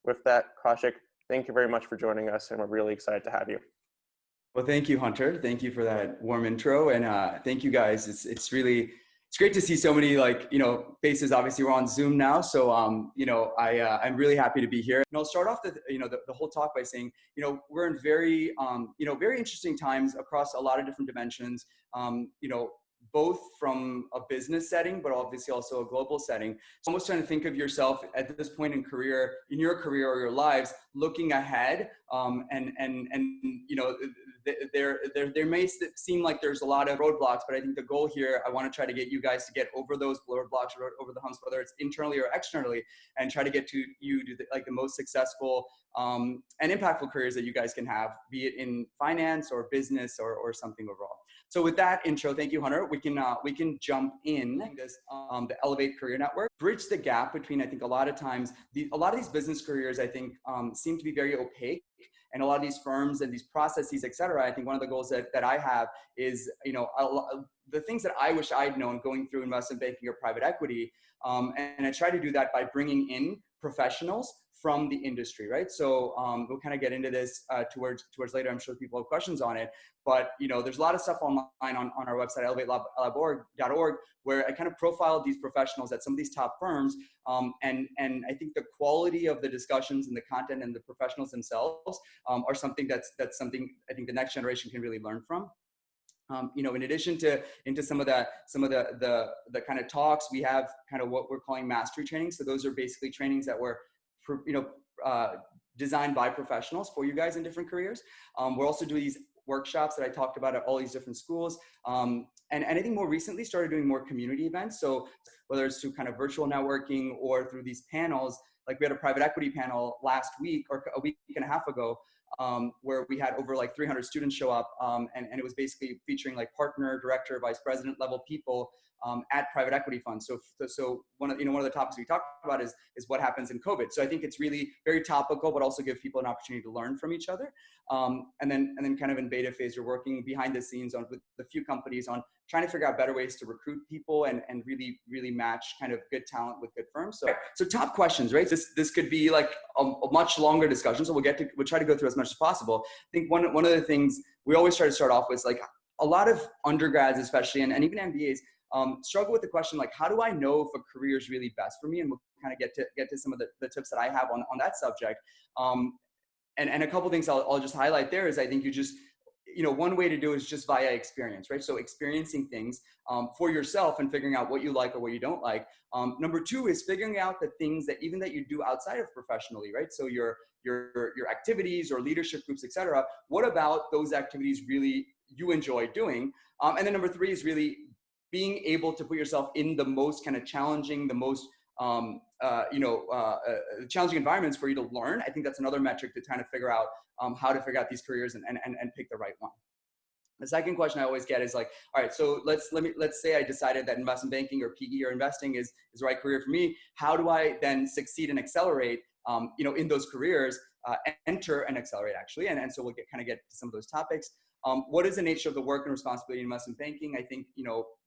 With that, Kaushik, thank you very much for joining us, and we're really excited to have you. Well, thank you, Hunter. Thank you for that warm intro, and thank you guys. It's great to see so many faces. Obviously, we're on Zoom now, so I'm really happy to be here. And I'll start off the whole talk by saying we're in very very interesting times across a lot of different dimensions. Both from a business setting, but obviously also a global setting. So almost trying to think of yourself at this point in your career or your lives, looking ahead, there may seem like there's a lot of roadblocks, but I think the goal here, I want to try to get you guys to get over those roadblocks, or over the humps, whether it's internally or externally, and try to get to the most successful and impactful careers that you guys can have, be it in finance or business or something overall. So with that intro, thank you, Hunter. We can jump in this the Elevate Career Network, bridge the gap between, I think a lot of times, a lot of these business careers, I think, seem to be very opaque. And a lot of these firms and these processes, et cetera, I think one of the goals that I have is, the things that I wish I'd known going through investment banking or private equity. And I try to do that by bringing in professionals from the industry, right? So we'll kind of get into this towards later. I'm sure people have questions on it, but there's a lot of stuff online on our website, elevatelaborg.org, where I kind of profile these professionals at some of these top firms. And I think the quality of the discussions and the content and the professionals themselves are something that's something I think the next generation can really learn from. In addition to some of the kind of talks, we have kind of what we're calling mastery trainings. So those are basically trainings that were designed by professionals for you guys in different careers. We're also doing these workshops that I talked about at all these different schools. And I think more recently started doing more community events. So whether it's through kind of virtual networking or through these panels, like we had a private equity panel last week or a week and a half ago, where we had over like 300 students show up, and it was basically featuring like partner, director, vice president level people at private equity funds. So one of the topics we talked about is what happens in COVID. So I think it's really very topical, but also give people an opportunity to learn from each other. And then kind of in beta phase, we're working behind the scenes with a few companies on trying to figure out better ways to recruit people and really match kind of good talent with good firms. So top questions, right? This could be like a much longer discussion. So we'll try to go through as much as possible. I think one of the things we always try to start off with, like a lot of undergrads, especially, and even MBAs, struggle with the question, like, how do I know if a career is really best for me? And we'll kind of get to some of the tips that I have on that subject. And a couple things I'll just highlight there is I think one way to do it is just via experience, right? So experiencing things for yourself and figuring out what you like or what you don't like. Number two is figuring out the things that you do outside of professionally, right? So your activities or leadership groups, et cetera. What about those activities really you enjoy doing? And then number three is really being able to put yourself in the most kind of challenging, the most challenging environments for you to learn. I think that's another metric to kind of figure out how to figure out these careers and pick the right one. The second question I always get is like, all right, so let's say I decided that investment banking or PE or investing is the right career for me. How do I then succeed and accelerate in those careers, enter and accelerate actually? And so we'll get to some of those topics. What is the nature of the work and responsibility in investment banking? I think,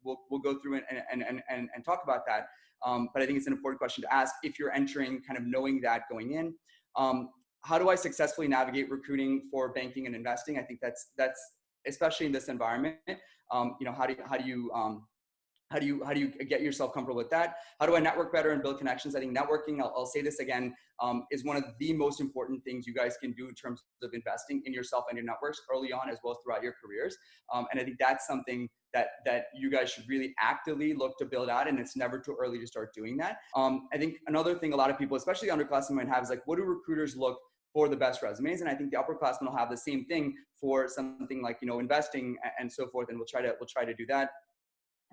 we'll go through and talk about that. But I think it's an important question to ask if you're entering, kind of knowing that going in. How do I successfully navigate recruiting for banking and investing? I think that's especially in this environment. How do you get yourself comfortable with that? How do I network better and build connections? I think networking, I'll say this again, is one of the most important things you guys can do in terms of investing in yourself and your networks early on, as well as throughout your careers. And I think that's something that you guys should really actively look to build out, and it's never too early to start doing that. I think another thing a lot of people, especially underclassmen, might have is like, what do recruiters look for the best resumes? And I think the upperclassmen will have the same thing for something like, investing and so forth. And we'll try to do that.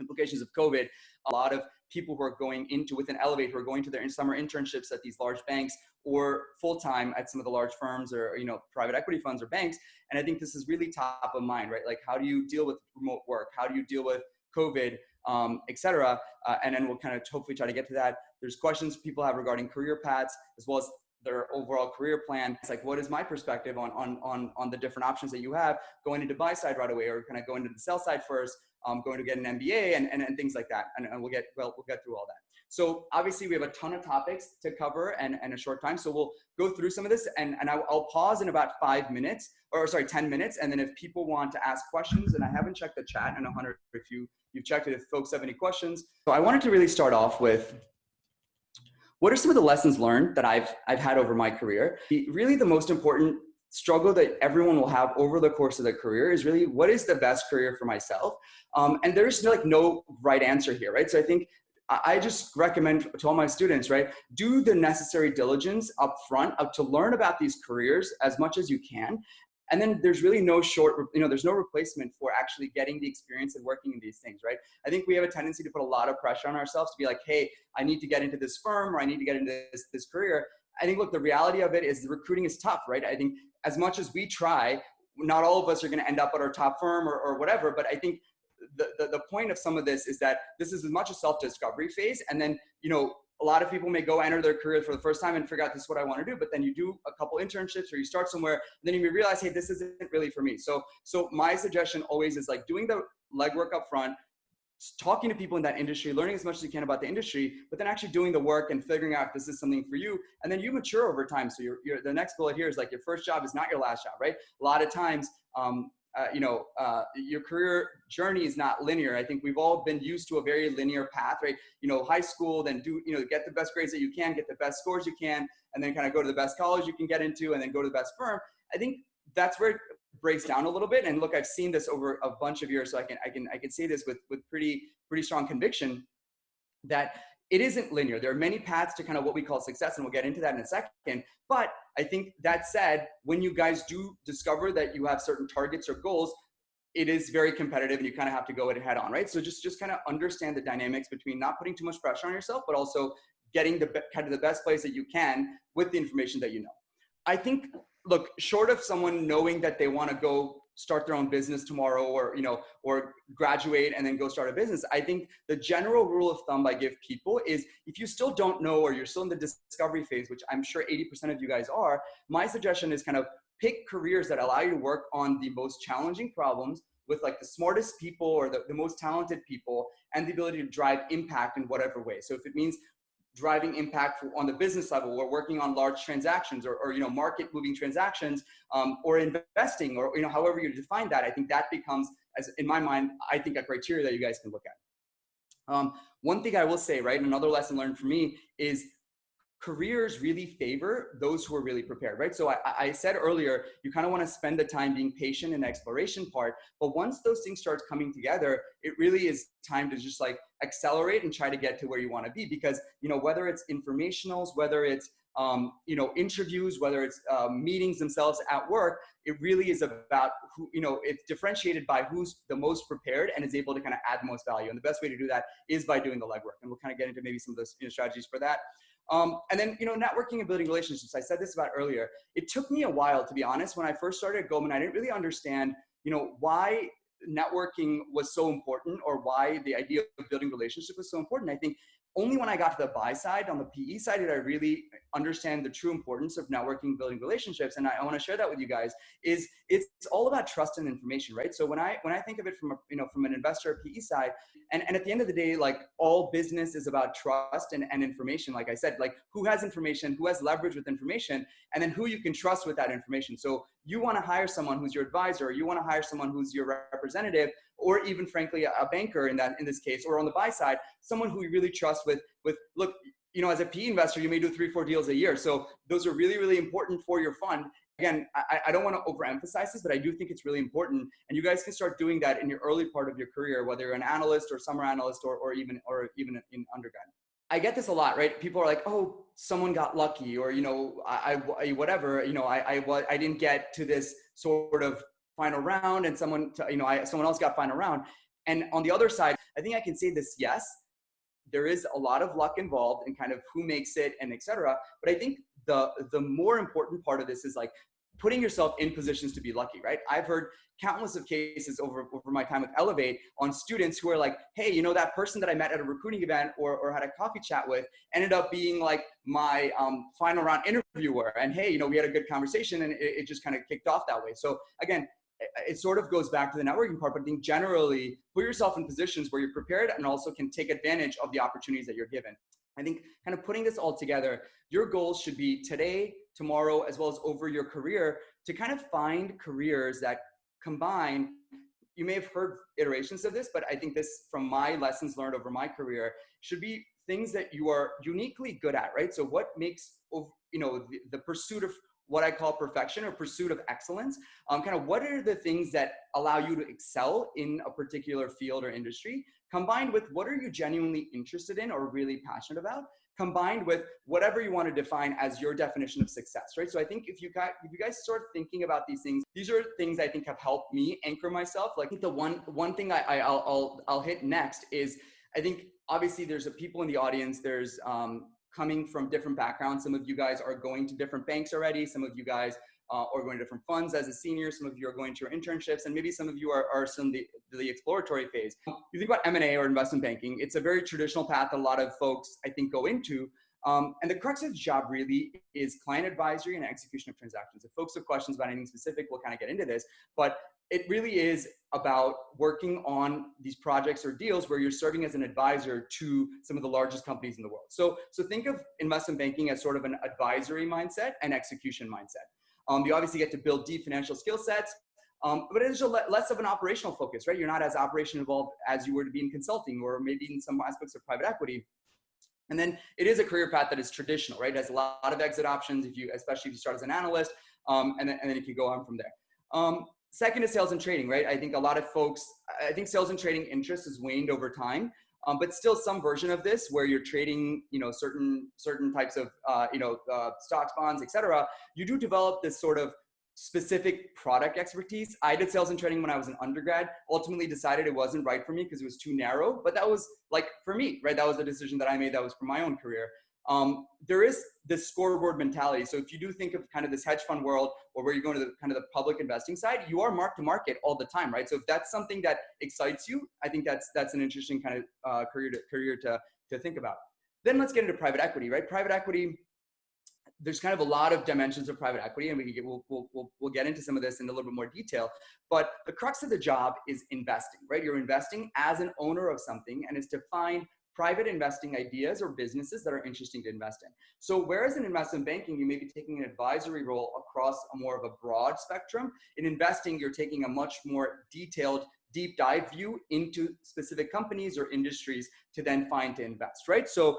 Implications of COVID, a lot of people who are going within Elevate, who are going to their summer internships at these large banks or full-time at some of the large firms or, private equity funds or banks. And I think this is really top of mind, right? Like, how do you deal with remote work? How do you deal with COVID, et cetera? And then we'll kind of hopefully try to get to that. There's questions people have regarding career paths, as well as their overall career plan. It's like, what is my perspective on the different options that you have going into buy side right away, or kind of going into the sell side first? going to get an MBA and things like that. And we'll get through all that. So obviously we have a ton of topics to cover and a short time. So we'll go through some of this and I'll pause in about 10 minutes. And then if people want to ask questions, and I haven't checked the chat, and Hunter, if you've checked it, if folks have any questions. So I wanted to really start off with, what are some of the lessons learned that I've had over my career? Really the most important struggle that everyone will have over the course of their career is really, what is the best career for myself? And there's no right answer here, right? So I think I just recommend to all my students, right, do the necessary diligence up front to learn about these careers as much as you can. And then there's really there's no replacement for actually getting the experience and working in these things, right? I think we have a tendency to put a lot of pressure on ourselves to be like, hey, I need to get into this firm, or I need to get into this career. I think, look, the reality of it is the recruiting is tough, right? I think as much as we try, not all of us are going to end up at our top firm or whatever, but I think the point of some of this is that this is as much a self-discovery phase. And then, a lot of people may go enter their career for the first time and figure out this is what I want to do, but then you do a couple internships or you start somewhere, and then you may realize, hey, this isn't really for me. So my suggestion always is like doing the legwork up front, talking to people in that industry, learning as much as you can about the industry, but then actually doing the work and figuring out if this is something for you. And then you mature over time. So the next bullet here is like, your first job is not your last job, right? A lot of times, your career journey is not linear. I think we've all been used to a very linear path, right? High school, then get the best grades that you can, get the best scores you can, and then kind of go to the best college you can get into, and then go to the best firm. I think that's where it breaks down a little bit. And look, I've seen this over a bunch of years, so I can say this with pretty strong conviction that it isn't linear. There are many paths to kind of what we call success, and we'll get into that in a second. But I think that said, when you guys do discover that you have certain targets or goals, it is very competitive, and you kind of have to go it head on, right? So just kind of understand the dynamics between not putting too much pressure on yourself, but also getting the best place that you can with the information that you know. I think, look, short of someone knowing that they want to go start their own business tomorrow, or graduate and then go start a business, I think the general rule of thumb I give people is, if you still don't know, or you're still in the discovery phase, which I'm sure 80% of you guys are, my suggestion is kind of pick careers that allow you to work on the most challenging problems with like the smartest people or the most talented people, and the ability to drive impact in whatever way. So if it means driving impact on the business level, or working on large transactions, or market moving transactions, or investing, or however you define that, I think that becomes, as in my mind, I think a criteria that you guys can look at. One thing I will say, right, another lesson learned for me is careers really favor those who are really prepared, right? So I said earlier, you kind of want to spend the time being patient in the exploration part, but once those things start coming together, it really is time to just like accelerate and try to get to where you want to be. Because, whether it's informationals, whether it's, interviews, whether it's meetings themselves at work, it really is about who, it's differentiated by who's the most prepared and is able to kind of add the most value. And the best way to do that is by doing the legwork. And we'll kind of get into maybe some of those strategies for that. And then, networking and building relationships. I said this about earlier. It took me a while, to be honest. When I first started at Goldman, I didn't really understand, why networking was so important, or why the idea of building relationships was so important. I think only when I got to the buy side, on the PE side, did I really understand the true importance of networking, building relationships. And I want to share that with you guys. It's all about trust and information, right? So when I think of it from an investor PE side, and at the end of the day, like, all business is about trust and information. Like I said, like, who has information, who has leverage with information, and then who you can trust with that information. So you want to hire someone who's your advisor, or you want to hire someone who's your representative, or even frankly a banker in this case, or on the buy side, someone who you really trust with look, as a PE investor, you may do 3-4 deals a year. So those are really, really important for your fund. Again, I don't want to overemphasize this, but I do think it's really important. And you guys can start doing that in your early part of your career, whether you're an analyst or summer analyst, or even in undergrad. I get this a lot, right? People are like, oh, someone got lucky, or, I didn't get to this sort of final round, and someone else got final round. And on the other side, I think I can say this, yes, there is a lot of luck involved in kind of who makes it and et cetera. But I think the more important part of this is like putting yourself in positions to be lucky, right? I've heard countless of cases over my time with Elevate on students who are like, hey, that person that I met at a recruiting event or had a coffee chat with ended up being like my final round interviewer. And hey, we had a good conversation, and it just kind of kicked off that way. So again, it sort of goes back to the networking part, but I think generally put yourself in positions where you're prepared and also can take advantage of the opportunities that you're given. I think kind of putting this all together, your goals should be today, tomorrow, as well as over your career to kind of find careers that combine. You may have heard iterations of this, but I think this, from my lessons learned over my career, should be things that you are uniquely good at, right? So what makes, the pursuit of what I call perfection or pursuit of excellence, kind of what are the things that allow you to excel in a particular field or industry, combined with what are you genuinely interested in or really passionate about, combined with whatever you want to define as your definition of success, right? So I think if you guys start thinking about these things, these are things I think have helped me anchor myself. Like the one thing I'll hit next is, I think obviously there's people in the audience, there's coming from different backgrounds. Some of you guys are going to different banks already. Some of you guys are going to different funds as a senior. Some of you are going to your internships, and maybe some of you are still in the exploratory phase. You think about M&A or investment banking, it's a very traditional path that a lot of folks, I think, go into. And the crux of the job really is client advisory and execution of transactions. If folks have questions about anything specific, we'll kind of get into this. But it really is about working on these projects or deals where you're serving as an advisor to some of the largest companies in the world. So think of investment banking as sort of an advisory mindset and execution mindset. You obviously get to build deep financial skill sets, but it is less of an operational focus, right? You're not as operation involved as you were to be in consulting or maybe in some aspects of private equity. And then it is a career path that is traditional, right? It has a lot of exit options, especially if you start as an analyst, and then you can go on from there. Second is sales and trading, right? I think a lot of folks, I think sales and trading interest has waned over time, but still some version of this where you're trading, certain types of, stocks, bonds, et cetera. You do develop this sort of specific product expertise. I did sales and trading when I was an undergrad, ultimately decided it wasn't right for me because it was too narrow, but that was like for me, right? That was a decision that I made that was for my own career. There is this scoreboard mentality. So if you do think of kind of this hedge fund world or where you're going to the kind of the public investing side, you are mark to market all the time, right? So if that's something that excites you, I think that's an interesting kind of career to think about. Then let's get into private equity, right? Private equity, there's kind of a lot of dimensions of private equity, and we'll get into some of this in a little bit more detail. But the crux of the job is investing, right? You're investing as an owner of something, and it's to find private investing ideas or businesses that are interesting to invest in. So whereas in investment banking, you may be taking an advisory role across a more of a broad spectrum, in investing, you're taking a much more detailed, deep dive view into specific companies or industries to then find to invest, right? So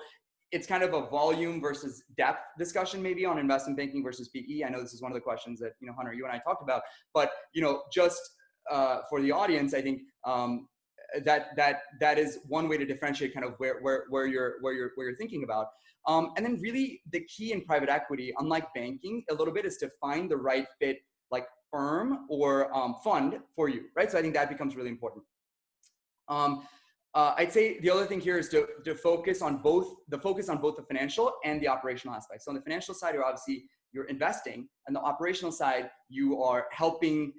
it's kind of a volume versus depth discussion maybe on investment banking versus PE. I know this is one of the questions that, Hunter, you and I talked about, but, just for the audience, I think, that is one way to differentiate kind of where you're thinking about. And then really the key in private equity, unlike banking a little bit, is to find the right fit, like firm or fund for you, right? So I think that becomes really important. I'd say the other thing here is to focus on both the financial and the operational aspects. So on the financial side, you're investing, and the operational side, you are helping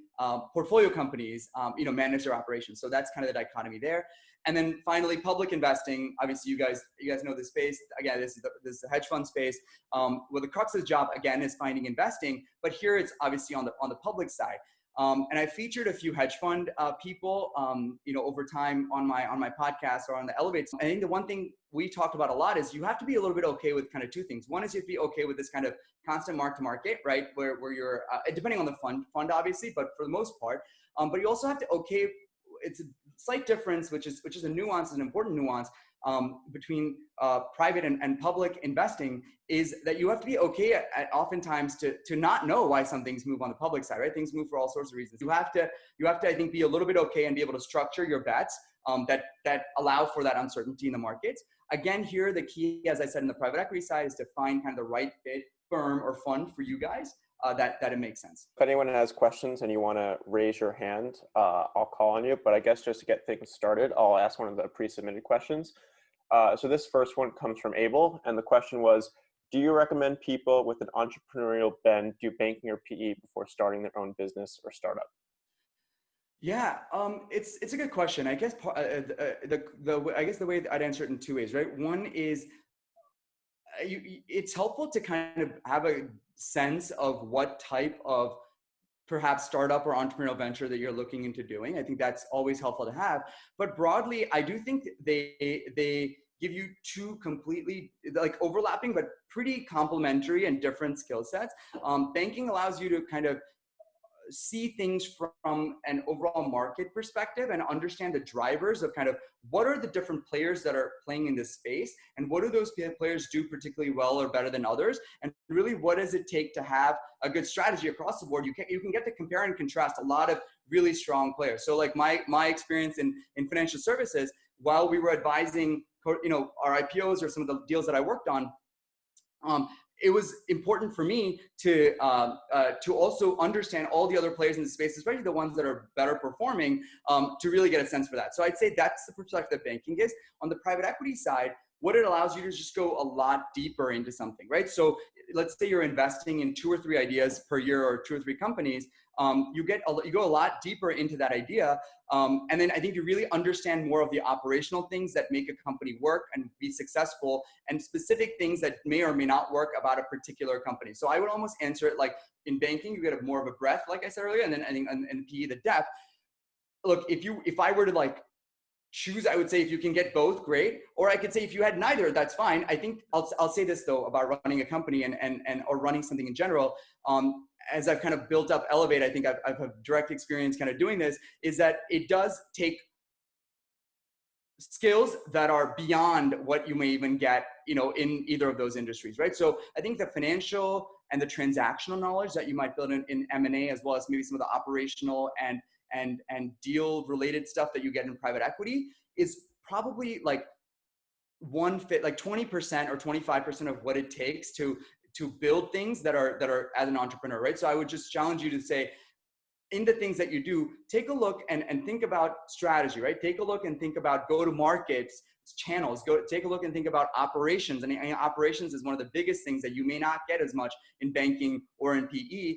portfolio companies, manage their operations. So that's kind of the dichotomy there. And then finally, public investing. Obviously, you guys know this space. Again, this is the hedge fund space. Where the crux of the job again is finding investing, but here it's obviously on the public side. And I featured a few hedge fund people, over time on my podcast or on the Elevate. I think the one thing we talked about a lot is you have to be a little bit okay with kind of two things. One is you have to be okay with this kind of constant mark to market, right? Where you're, depending on the fund obviously, but for the most part, but you also have to it's a slight difference, which is a nuance, an important nuance between private and public investing, is that you have to be okay oftentimes to not know why some things move on the public side, right? Things move for all sorts of reasons. You have to, I think, be a little bit okay and be able to structure your bets that allow for that uncertainty in the markets. Again, here, the key, as I said, in the private equity side, is to find kind of the right fit firm or fund for you guys that it makes sense. If anyone has questions and you want to raise your hand, I'll call on you. But I guess just to get things started, I'll ask one of the pre-submitted questions. So this first one comes from Abel, and the question was, do you recommend people with an entrepreneurial bent do banking or PE before starting their own business or startup? Yeah, it's a good question. I guess the way I'd answer it in two ways, right? One is it's helpful to kind of have a sense of what type of perhaps startup or entrepreneurial venture that you're looking into doing. I think that's always helpful to have. But broadly, I do think they give you two completely like overlapping but pretty complementary and different skill sets. Banking allows you to kind of see things from an overall market perspective and understand the drivers of kind of what are the different players that are playing in this space and what do those players do particularly well or better than others, and really what does it take to have a good strategy across the board. You can get to compare and contrast a lot of really strong players. So like my experience in financial services, while we were advising our IPOs or some of the deals that I worked on, it was important for me to also understand all the other players in the space, especially the ones that are better performing, to really get a sense for that. So I'd say that's the perspective that banking is. On the private equity side, what it allows you to just go a lot deeper into something, right? So let's say you're investing in 2 or 3 ideas per year or 2 or 3 companies. You go a lot deeper into that idea. And then I think you really understand more of the operational things that make a company work and be successful, and specific things that may or may not work about a particular company. So I would almost answer it like in banking, you get more of a breadth, like I said earlier, and then I think in PE, the depth. Look, if I were to like choose, I would say if you can get both, great. Or I could say if you had neither, that's fine. I think I'll say this though about running a company and or running something in general. As I've kind of built up Elevate, I think I've had direct experience kind of doing this, is that it does take skills that are beyond what you may even get, in either of those industries, right? So I think the financial and the transactional knowledge that you might build in M&A, as well as maybe some of the operational and deal related stuff that you get in private equity, is probably like 20% or 25% of what it takes to build things that are as an entrepreneur, right? So I would just challenge you to say, in the things that you do, take a look and think about strategy, right? Take a look and think about go-to-market channels. Take a look and think about operations. And operations is one of the biggest things that you may not get as much in banking or in PE,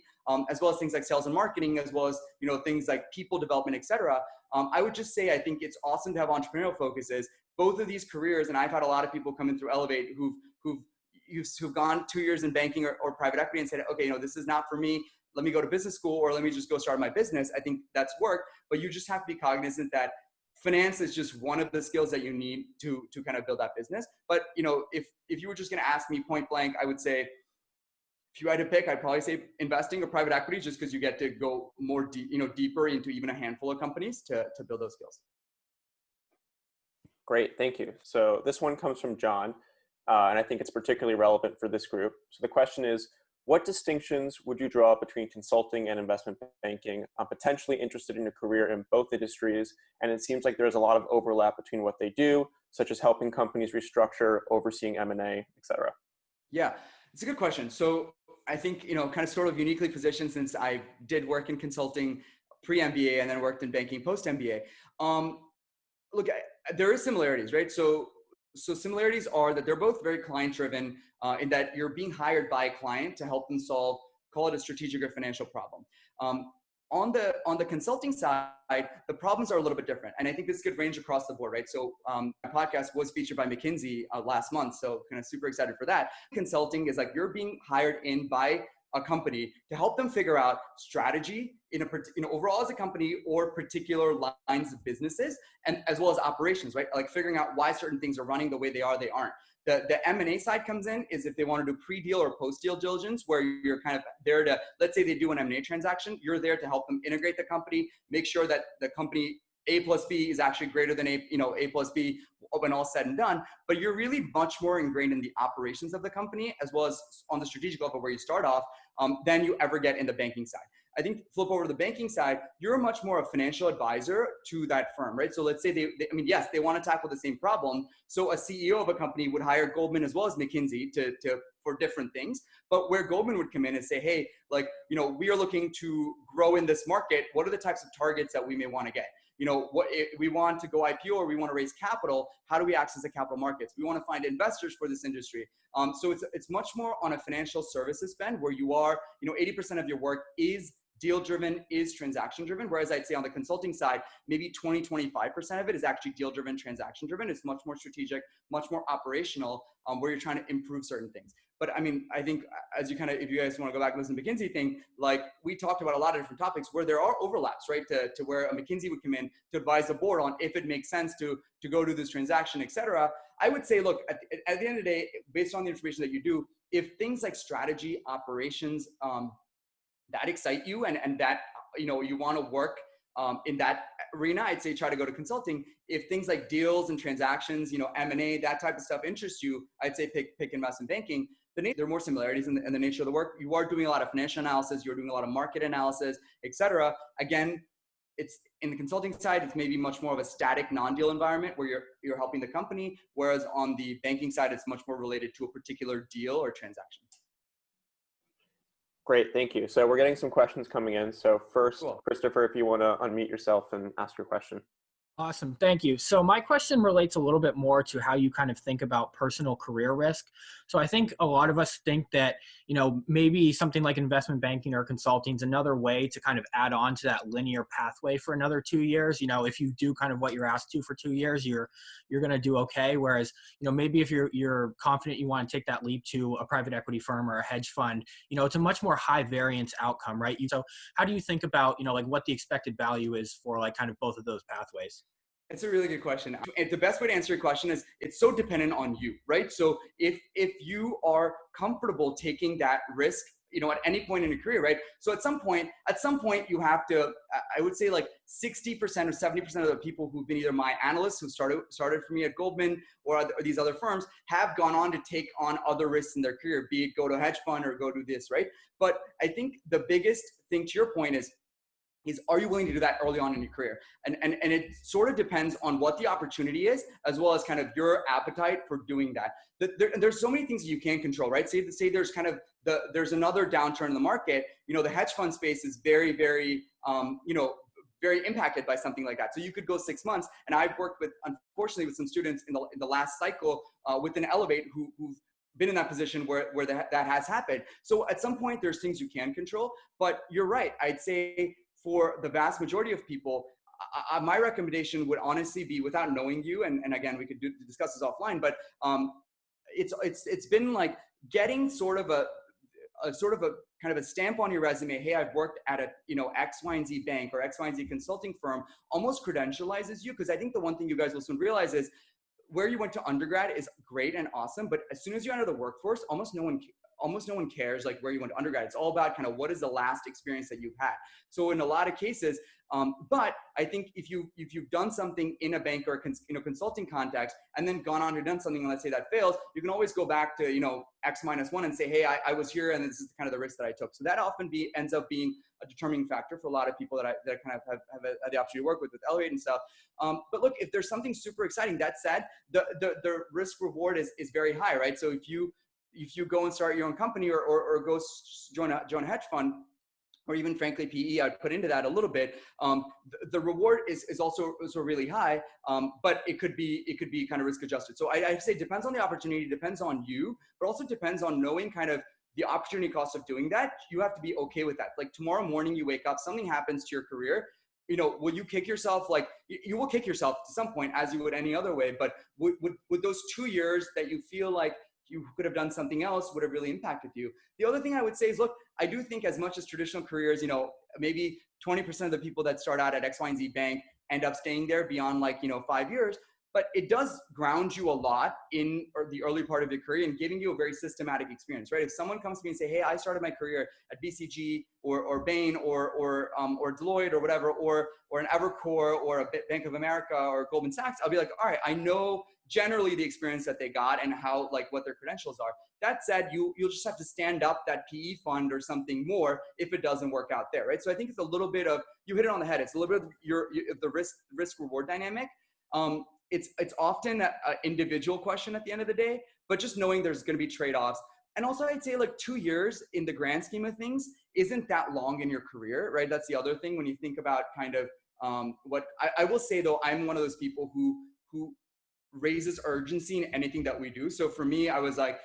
as well as things like sales and marketing, as well as things like people development, et cetera. I would just say I think it's awesome to have entrepreneurial focuses. Both of these careers, and I've had a lot of people come in through Elevate who've gone 2 years in banking or private equity and said, okay, this is not for me. Let me go to business school, or let me just go start my business. I think that's work, but you just have to be cognizant that finance is just one of the skills that you need to kind of build that business. But if you were just going to ask me point blank, I would say if you had to pick, I'd probably say investing or private equity, just because you get to go more deeper into even a handful of companies to build those skills. Great, thank you. So this one comes from John, and I think it's particularly relevant for this group. So the question is, what distinctions would you draw between consulting and investment banking? I'm potentially interested in a career in both industries, and it seems like there's a lot of overlap between what they do, such as helping companies restructure, overseeing M&A, et cetera. Yeah, it's a good question. So I think, kind of sort of uniquely positioned, since I did work in consulting pre-MBA and then worked in banking post-MBA. Look, there is similarities, right? So similarities are that they're both very client-driven, in that you're being hired by a client to help them solve, call it a strategic or financial problem. On the consulting side, the problems are a little bit different, and I think this could range across the board, right? So my podcast was featured by McKinsey last month, so kind of super excited for that. Consulting is like you're being hired in by a company to help them figure out strategy in overall as a company or particular lines of businesses, and as well as operations, right? Like figuring out why certain things are running the way they are, they aren't. The M&A side comes in is if they want to do pre-deal or post-deal diligence, where you're kind of there to, let's say they do an M&A transaction, you're there to help them integrate the company, make sure that the company A plus B is actually greater than A plus B when all said and done. But you're really much more ingrained in the operations of the company, as well as on the strategic level where you start off, than you ever get in the banking side. I think flip over to the banking side, you're much more a financial advisor to that firm, right? So let's say yes, they want to tackle the same problem. So a CEO of a company would hire Goldman as well as McKinsey for different things. But where Goldman would come in and say, hey, we are looking to grow in this market. What are the types of targets that we may want to get? What if we want to go IPO or we want to raise capital, how do we access the capital markets? We want to find investors for this industry. So it's much more on a financial services spend where you are, 80% of your work is deal driven is transaction driven. Whereas I'd say on the consulting side, maybe 20-25% of it is actually deal driven, transaction driven. It's much more strategic, much more operational, where you're trying to improve certain things. But I mean, I think as you if you guys want to go back and listen to McKinsey thing, like we talked about a lot of different topics where there are overlaps, right? To where a McKinsey would come in to advise the board on if it makes sense to go do this transaction, et cetera. I would say, look, at the end of the day, based on the information that you do, if things like strategy, operations, that excite you and that, you want to work in that arena, I'd say try to go to consulting. If things like deals and transactions, M&A, that type of stuff interests you, I'd say pick investment banking. There are more similarities in the nature of the work. You are doing a lot of financial analysis. You're doing a lot of market analysis, et cetera. Again, it's in the consulting side, it's maybe much more of a static non-deal environment where you're helping the company. Whereas on the banking side, it's much more related to a particular deal or transaction. Great, thank you. So we're getting some questions coming in. So first, Cool. Christopher, if you want to unmute yourself and ask your question. Awesome. Thank you. So my question relates a little bit more to how you kind of think about personal career risk. So I think a lot of us think that, maybe something like investment banking or consulting is another way to kind of add on to that linear pathway for another 2 years. If you do kind of what you're asked to for 2 years, you're going to do okay. Whereas, maybe if you're confident you want to take that leap to a private equity firm or a hedge fund, it's a much more high variance outcome, right? So how do you think about, like what the expected value is for like kind of both of those pathways? It's a really good question. And the best way to answer your question is it's so dependent on you, right? So if you are comfortable taking that risk, at any point in your career, right? So at some point you have to, I would say like 60% or 70% of the people who've been either my analysts who started for me at Goldman or these other firms have gone on to take on other risks in their career, be it go to a hedge fund or go do this, right? But I think the biggest thing to your point is are you willing to do that early on in your career? And it sort of depends on what the opportunity is, as well as kind of your appetite for doing that. There's so many things that you can't control, right? Say there's kind of there's another downturn in the market. The hedge fund space is very, very, very impacted by something like that. So you could go 6 months, and I've worked unfortunately, with some students in the last cycle within Elevate who've been in that position where that has happened. So at some point, there's things you can control, but you're right. I'd say for the vast majority of people, my recommendation would honestly be, without knowing you, and again, we could discuss this offline, but it's been like getting sort of a kind of a stamp on your resume. Hey, I've worked at a X, Y, and Z bank or X, Y, and Z consulting firm, almost credentializes you. Because I think the one thing you guys will soon realize is where you went to undergrad is great and awesome, but as soon as you enter the workforce, almost no one cares like where you went to undergrad. It's all about kind of what is the last experience that you've had. So in a lot of cases, but I think if you've done something in a bank or consulting context and then gone on to done something, and let's say that fails, you can always go back to X-1 and say, hey, I was here and this is kind of the risk that I took. So that often ends up being a determining factor for a lot of people that I kind of have had the opportunity to work with Elevate and stuff. But look, if there's something super exciting, that said, the risk reward is very high, right? So if you go and start your own company or go join a hedge fund, or even frankly PE, I'd put into that a little bit. The reward is also really high, but it could be kind of risk adjusted. So I say it depends on the opportunity, depends on you, but also depends on knowing kind of the opportunity cost of doing that. You have to be okay with that. Like tomorrow morning you wake up, something happens to your career. Will you kick yourself? Like you will kick yourself to some point, as you would any other way. But would those 2 years that you feel like you could have done something else would have really impacted you? The other thing I would say is, look, I do think as much as traditional careers, maybe 20% of the people that start out at X, Y, and Z bank end up staying there beyond 5 years. But it does ground you a lot in the early part of your career and giving you a very systematic experience, right? If someone comes to me and say, hey, I started my career at BCG or Bain or Deloitte or whatever, or an Evercore or a Bank of America or Goldman Sachs, I'll be like, all right, I know generally the experience that they got and how, what their credentials are. That said, you'll just have to stand up that PE fund or something more if it doesn't work out there, right? So I think it's a little bit of, you hit it on the head. It's a little bit of the risk reward dynamic. It's often an individual question at the end of the day, but just knowing there's going to be trade-offs. And also I'd say 2 years in the grand scheme of things isn't that long in your career, right? That's the other thing when you think about kind of what I will say though, I'm one of those people who raises urgency in anything that we do. So for me, I was like,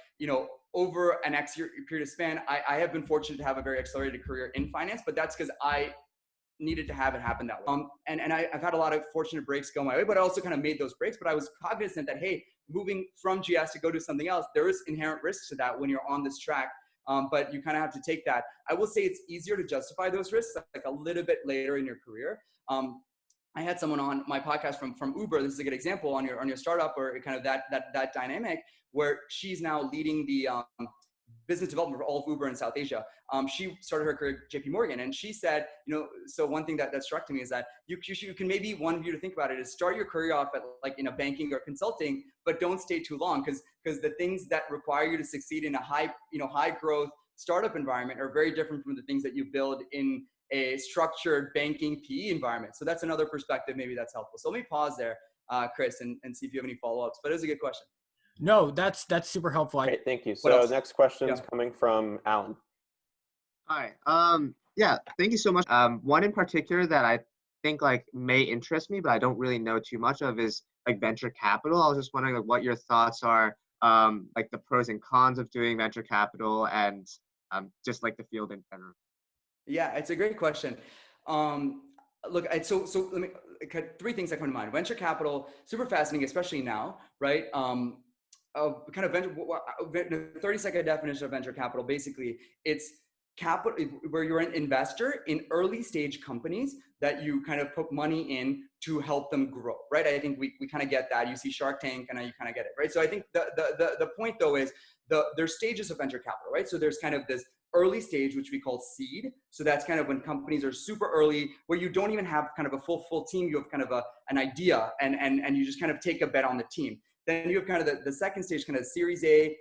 over an X year period of span, I have been fortunate to have a very accelerated career in finance, but that's because I needed to have it happen that way. And I've had a lot of fortunate breaks go my way, but I also kind of made those breaks. But I was cognizant that, hey, moving from GS to go do something else, there is inherent risks to that when you're on this track. But you kind of have to take that. I will say it's easier to justify those risks like a little bit later in your career. I had someone on my podcast from Uber. This is a good example on your startup or kind of that dynamic where she's now leading the business development for all of Uber in South Asia. She started her career at JP Morgan, and she said, so one thing that struck to me is that you can maybe one view to think about it is start your career off at like in a banking or consulting, but don't stay too long because the things that require you to succeed in a high growth startup environment are very different from the things that you build in a structured banking PE environment. So that's another perspective. Maybe that's helpful. So let me pause there, Chris, and see if you have any follow-ups, but it was a good question. No, that's super helpful. Great, thank you. So next question is coming from Alan. Hi. Yeah, thank you so much. One in particular that I think like may interest me, but I don't really know too much of is like venture capital. I was just wondering like what your thoughts are, like the pros and cons of doing venture capital and just like the field in general. Yeah, it's a great question. Look, so let me three things that come to mind. Venture capital, super fascinating, especially now, right? Kind of the 30-second definition of venture capital, basically, it's capital where you're an investor in early stage companies that you kind of put money in to help them grow, right? I think we kind of get that. You see Shark Tank and you kind of get it, right? So I think the point though is there's stages of venture capital, right? So there's kind of this early stage, which we call seed. So that's kind of when companies are super early, where you don't even have kind of a full team. You have kind of an idea and you just kind of take a bet on the team. Then you have kind of the second stage, kind of Series A,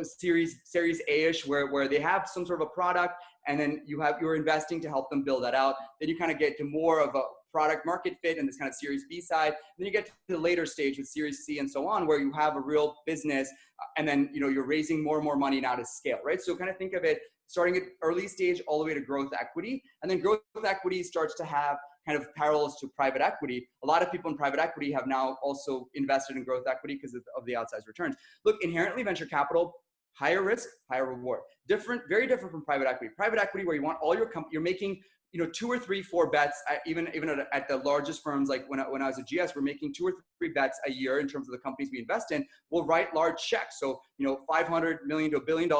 Series A-ish, where they have some sort of a product, and then you're investing to help them build that out. Then you kind of get to more of a product market fit and this kind of Series B side. Then you get to the later stage with Series C and so on, where you have a real business, and then you're raising more and more money now to scale, right? So kind of think of it starting at early stage all the way to growth equity, and then growth equity starts to have kind of parallels to private equity. A lot of people in private equity have now also invested in growth equity because of the outsized returns. Look, inherently venture capital, higher risk, higher reward. Very different from private equity. Private equity, where you want all your you're making 2 or 3, 4 bets. Even at the largest firms, like when I was at GS, we're making 2 or 3 bets a year in terms of the companies we invest in. We'll write large checks, so $500 million to $1 billion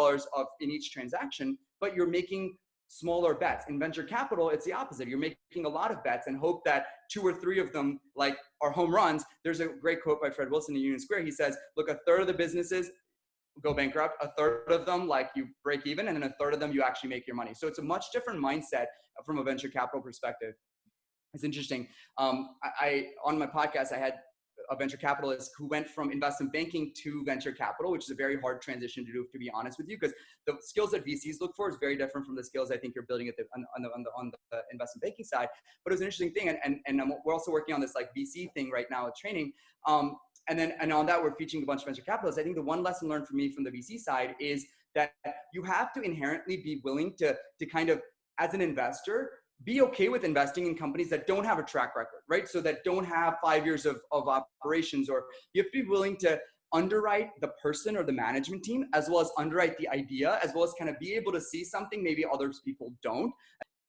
in each transaction, but you're making smaller bets. In venture capital, it's the opposite. You're making a lot of bets and hope that 2 or 3 of them are home runs. There's a great quote by Fred Wilson in Union Square. He says, look, a third of the businesses go bankrupt, a third of them you break even, and then a third of them you actually make your money. So it's a much different mindset from a venture capital perspective. It's interesting. On my podcast, I had a venture capitalist who went from investment banking to venture capital, which is a very hard transition to do, to be honest with you, because the skills that VCs look for is very different from the skills I think you're building on the investment banking side. But it was an interesting thing, and we're also working on this VC thing right now with training. And on that, we're featuring a bunch of venture capitalists. I think the one lesson learned for me from the VC side is that you have to inherently be willing to kind of, as an investor, be okay with investing in companies that don't have a track record, right? So that don't have 5 years of operations, or you have to be willing to underwrite the person or the management team, as well as underwrite the idea, as well as kind of be able to see something maybe other people don't.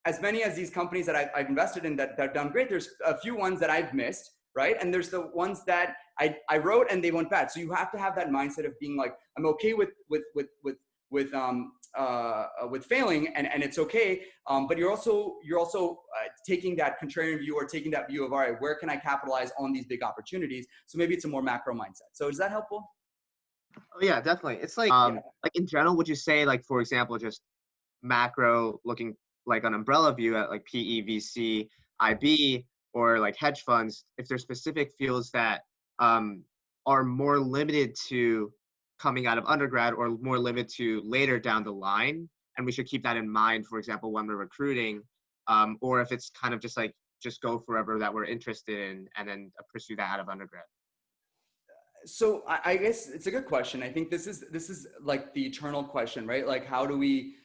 As many as these companies that I've invested in that have done great, there's a few ones that I've missed, right? And there's the ones that I wrote and they went bad. So you have to have that mindset of being like, I'm okay with failing, and it's okay. But you're also taking that contrarian view, or taking that view of, all right, where can I capitalize on these big opportunities? So maybe it's a more macro mindset. So is that helpful? Oh yeah, definitely. It's like in general, would you say for example, just macro looking like an umbrella view at PE, VC, IB, or hedge funds, if there's specific fields that are more limited to coming out of undergrad or more limited to later down the line, and we should keep that in mind, for example, when we're recruiting, or if it's kind of just go forever that we're interested in and then pursue that out of undergrad. So I guess it's a good question. I think this is the eternal question, right? How do we,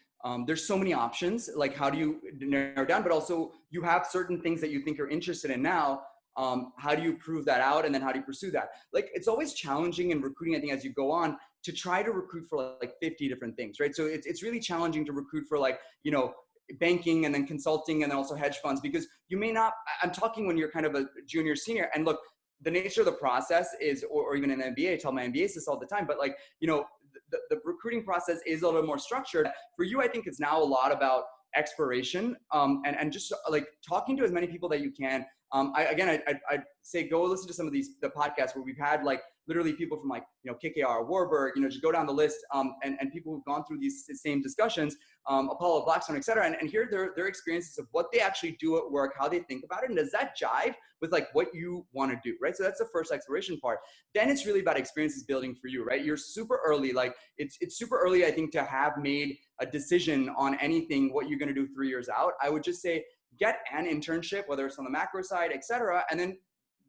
there's so many options, how do you narrow down, but also you have certain things that you think you're interested in now. How do you prove that out? And then how do you pursue that? Like, it's always challenging in recruiting, I think, as you go on, to try to recruit for like 50 different things, right? So it's really challenging to recruit for like, you know, banking and then consulting and then also hedge funds, because you may not, I'm talking when you're kind of a junior, senior, and look, the nature of the process is, or even an MBA, I tell my MBAs this all the time, but like, you know, the recruiting process is a little more structured. For you, I think it's now a lot about exploration, and just like talking to as many people that you can. I'd say go listen to some of the podcasts where we've had like literally people from like, you know, KKR, Warburg, you know, just go down the list, and people who've gone through these same discussions, Apollo, Blackstone, et cetera, and hear their experiences of what they actually do at work, how they think about it, and does that jive with like what you want to do, right? So that's the first exploration part. Then it's really about experiences building for you, right? You're super early, like it's super early, I think, to have made a decision on anything, what you're going to do 3 years out. I would just say get an internship, whether it's on the macro side, et cetera, and then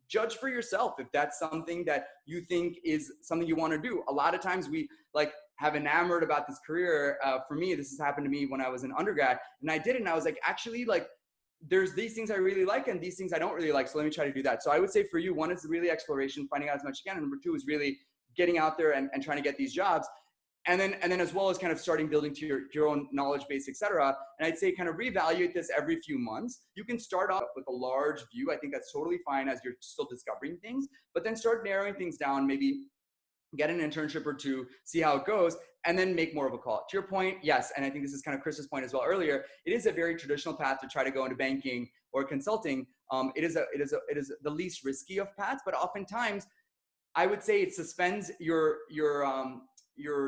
judge for yourself if that's something that you think is something you want to do. A lot of times we like have enamored about this career. For me, this has happened to me when I was an undergrad, and I did it, and I was like, actually, like, there's these things I really like and these things I don't really like, so let me try to do that. So I would say for you, one is really exploration, finding out as much as you can, and number two is really getting out there and trying to get these jobs. And then as well as kind of starting building to your own knowledge base, et cetera. And I'd say kind of reevaluate this every few months. You can start off with a large view. I think that's totally fine as you're still discovering things, but then start narrowing things down, maybe get an internship or two, see how it goes, and then make more of a call. To your point, yes, and I think this is kind of Chris's point as well earlier, it is a very traditional path to try to go into banking or consulting. It is the least risky of paths, but oftentimes I would say it suspends your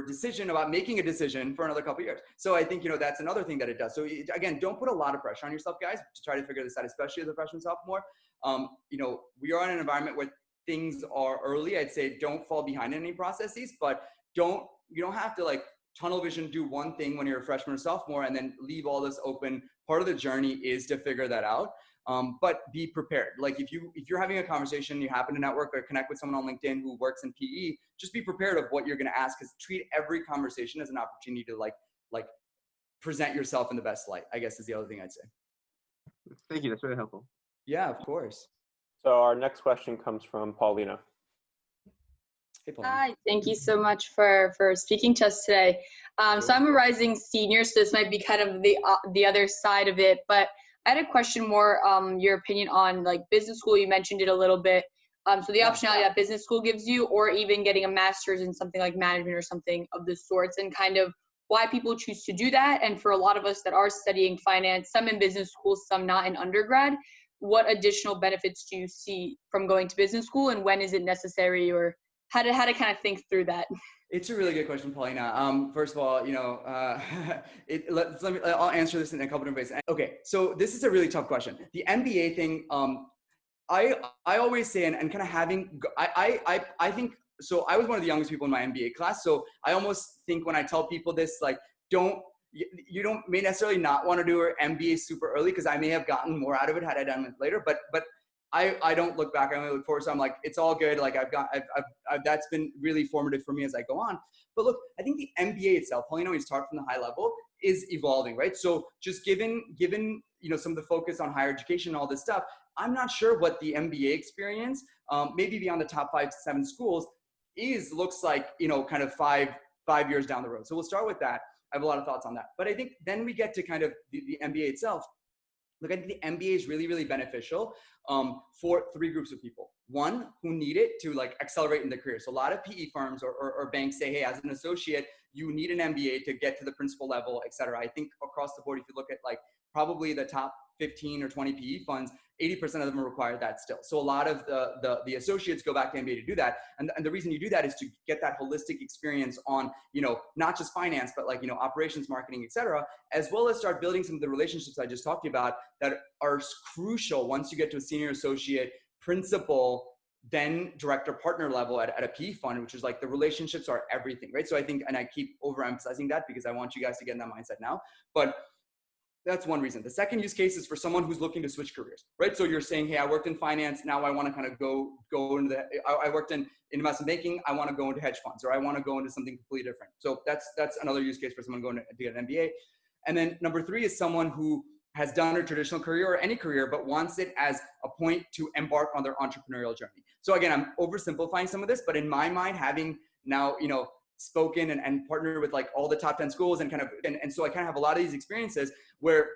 decision about making a decision for another couple of years. So I think, you know, that's another thing that it does. So again, don't put a lot of pressure on yourself, guys, to try to figure this out, especially as a freshman, sophomore. You know, we are in an environment where things are early. I'd say don't fall behind in any processes, but you don't have to like tunnel vision, do one thing when you're a freshman or sophomore and then leave all this open. Part of the journey is to figure that out. But be prepared. Like if you're having a conversation, you happen to network or connect with someone on LinkedIn who works in PE, just be prepared of what you're going to ask, because treat every conversation as an opportunity to like present yourself in the best light, I guess is the other thing I'd say. Thank you. That's really helpful. Yeah, of course. So our next question comes from Paulina. Hey, Paulina. Hi, thank you so much for speaking to us today. So I'm a rising senior, so this might be kind of the other side of it, but I had a question more, your opinion on like business school. You mentioned it a little bit. So the optionality that business school gives you, or even getting a master's in something like management or something of the sorts, and kind of why people choose to do that. And for a lot of us that are studying finance, some in business school, some not in undergrad, what additional benefits do you see from going to business school, and when is it necessary, or how to kind of think through that? It's a really good question, Paulina. First of all, you know, I'll answer this in a couple different ways. Okay, so this is a really tough question. The MBA thing, I always say, and kind of having, I think, so I was one of the youngest people in my MBA class. So I almost think when I tell people this, like, you don't may necessarily not want to do an MBA super early, because I may have gotten more out of it had I done it later, but I don't look back. I only look forward. So I'm like, it's all good. Like I've that's been really formative for me as I go on. But look, I think the MBA itself, Paulina, when you start from the high level, is evolving, right? So just given you know some of the focus on higher education and all this stuff, I'm not sure what the MBA experience, maybe beyond the top 5 to 7 schools, looks like, you know, kind of five years down the road. So we'll start with that. I have a lot of thoughts on that. But I think then we get to kind of the MBA itself. Look, I think the MBA is really, really beneficial for 3 groups of people. One, who need it to like accelerate in their career. So a lot of PE firms or banks say, hey, as an associate, you need an MBA to get to the principal level, et cetera. I think across the board, if you look at like probably the top 15 or 20 PE funds, 80% of them require that still. So a lot of the associates go back to MBA to do that. And the reason you do that is to get that holistic experience on, you know, not just finance, but like, you know, operations, marketing, et cetera, as well as start building some of the relationships I just talked about that are crucial once you get to a senior associate, principal, then director, partner level at a PE fund, which is like the relationships are everything, right? So I think, and I keep overemphasizing that because I want you guys to get in that mindset now, but that's one reason. The second use case is for someone who's looking to switch careers, right? So you're saying, hey, I worked in finance. Now I want to kind of go into I worked in investment banking. I want to go into hedge funds, or I want to go into something completely different. So that's another use case for someone going to get an MBA. And then number 3 is someone who has done a traditional career or any career, but wants it as a point to embark on their entrepreneurial journey. So again, I'm oversimplifying some of this, but in my mind, having now, spoken and partnered with like all the top 10 schools and and so I kind of have a lot of these experiences where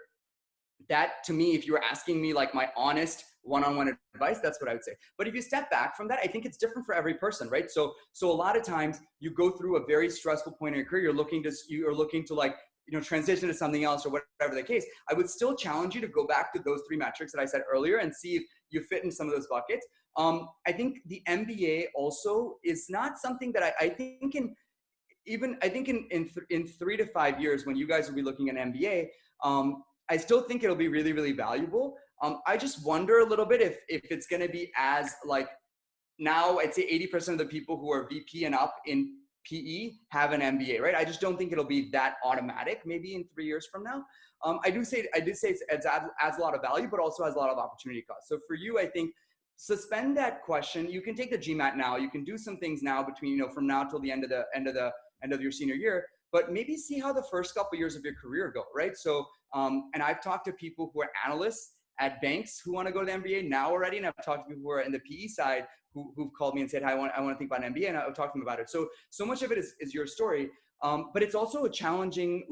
that, to me, if you were asking me like my honest one-on-one advice, that's what I would say. But if you step back from that, I think it's different for every person, right? So a lot of times you go through a very stressful point in your career, you're looking to like, transition to something else or whatever the case. I would still challenge you to go back to those 3 metrics that I said earlier and see if you fit in some of those buckets. I think the MBA also is not something that I think in 3 to 5 years when you guys will be looking at MBA, I still think it'll be really, really valuable. I just wonder a little bit if it's going to be as like, now I'd say 80% of the people who are VP and up in PE have an MBA, right? I just don't think it'll be that automatic. Maybe in 3 years from now. I did say it adds a lot of value, but also has a lot of opportunity cost. So for you, I think suspend that question. You can take the GMAT now. You can do some things now between from now till the end of your senior year. But maybe see how the first couple of years of your career go, right? So, and I've talked to people who are analysts at banks who want to go to the MBA now already, and I've talked to people who are in the PE side who've called me and said, "Hi, I want to think about an MBA," and I've talked to them about it. So much of it is your story, but it's also a challenging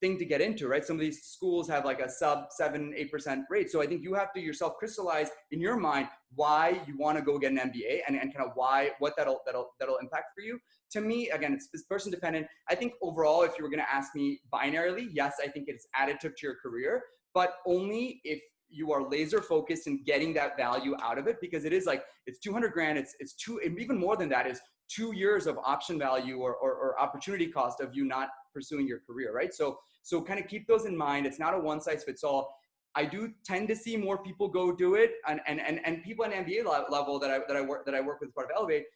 thing to get into, right? Some of these schools have like a sub 7-8% rate. So I think you have to yourself crystallize in your mind why you want to go get an MBA and kind of what that'll impact for you. To me, again, it's person dependent. I think overall, if you were going to ask me binarily, yes, I think it's additive to your career, but only if you are laser focused in getting that value out of it, because it is like, it's 200 grand. It's even more than that is 2 years of option value or opportunity cost of you not pursuing your career, right? So kind of keep those in mind. It's not a one size fits all. I do tend to see more people go do it, and people at an MBA level that I work with as part of Elevate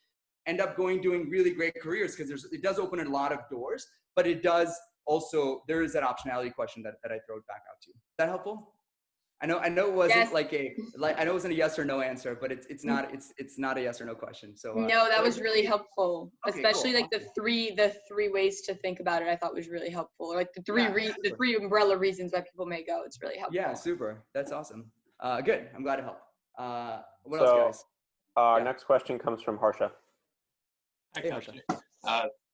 end up doing really great careers, because it does open a lot of doors, but it does also, there is that optionality question that I throw it back out to you. Is that helpful? I know it wasn't I know it wasn't a yes or no answer, but it's not a yes or no question. So no, that was really helpful, okay, especially cool. like the three ways to think about it. I thought was really helpful. Or like the three umbrella reasons why people may go. It's really helpful. Yeah, super. That's awesome. Good. I'm glad to help. What else, guys? Our next question comes from Harsha. Hey, Harsha.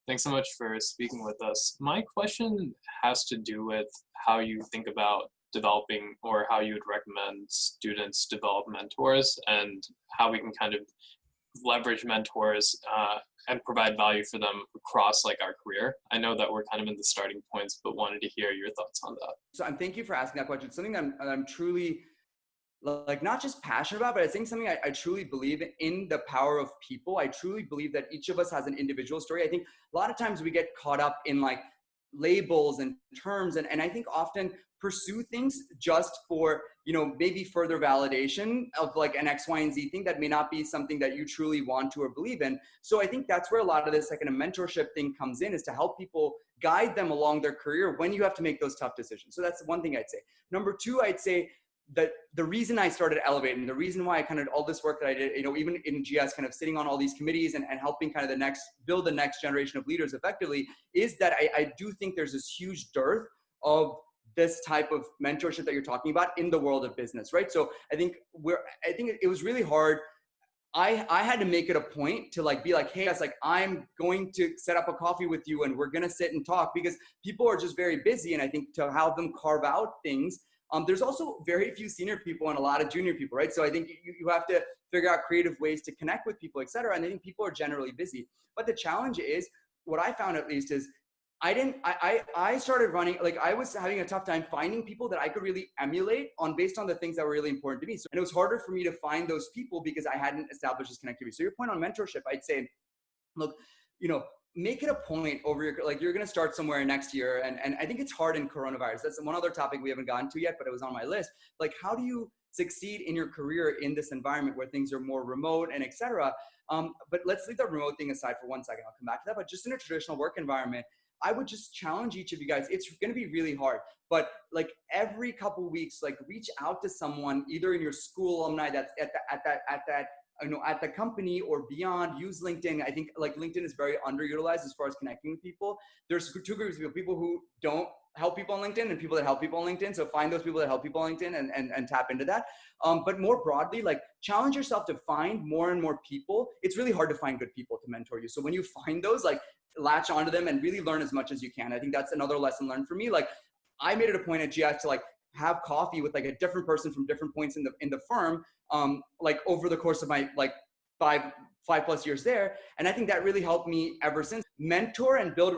Thanks so much for speaking with us. My question has to do with how you think about developing, or how you would recommend students develop mentors, and how we can kind of leverage mentors and provide value for them across like our career. I know that we're kind of in the starting points, but wanted to hear your thoughts on that. So thank you for asking that question. It's something that I'm truly like not just passionate about, but I think something I truly believe in the power of people. I truly believe that each of us has an individual story. I think a lot of times we get caught up in like labels and terms, and I think often pursue things just for, maybe further validation of like an X, Y, and Z thing that may not be something that you truly want to or believe in. So I think that's where a lot of this like a mentorship thing comes in, is to help people, guide them along their career when you have to make those tough decisions. So that's one thing I'd say. Number two, I'd say that the reason I started Elevate, and the reason why I kind of all this work that I did, even in GS, kind of sitting on all these committees and helping kind of build the next generation of leaders effectively, is that I do think there's this huge dearth of this type of mentorship that you're talking about in the world of business, right? So I think it was really hard. I had to make it a point to like be like, hey, guys, like I'm going to set up a coffee with you and we're going to sit and talk, because people are just very busy. And I think to help them carve out things, there's also very few senior people and a lot of junior people, right? So I think you have to figure out creative ways to connect with people, et cetera. And I think people are generally busy. But the challenge is, what I found at least is, I started running, like I was having a tough time finding people that I could really emulate based on the things that were really important to me. So, and it was harder for me to find those people because I hadn't established this connectivity. So your point on mentorship, I'd say, look, make it a point over you're going to start somewhere next year. And I think it's hard in coronavirus. That's one other topic we haven't gotten to yet, but it was on my list. Like, how do you succeed in your career in this environment where things are more remote and et cetera? But let's leave the remote thing aside for 1 second. I'll come back to that. But just in a traditional work environment, I would just challenge each of you guys. It's going to be really hard, but like every couple of weeks, like reach out to someone either in your school alumni that's at that at the company or beyond, use LinkedIn. I think like LinkedIn is very underutilized as far as connecting with people. There's two groups of people who don't help people on LinkedIn and people that help people on LinkedIn. So find those people that help people on LinkedIn and tap into that. But more broadly, like challenge yourself to find more and more people. It's really hard to find good people to mentor you. So when you find those, like latch onto them and really learn as much as you can. I think that's another lesson learned for me. Like I made it a point at GS to like have coffee with like a different person from different points in the firm, like over the course of my like five plus years there. And I think that really helped me ever since. Mentor and build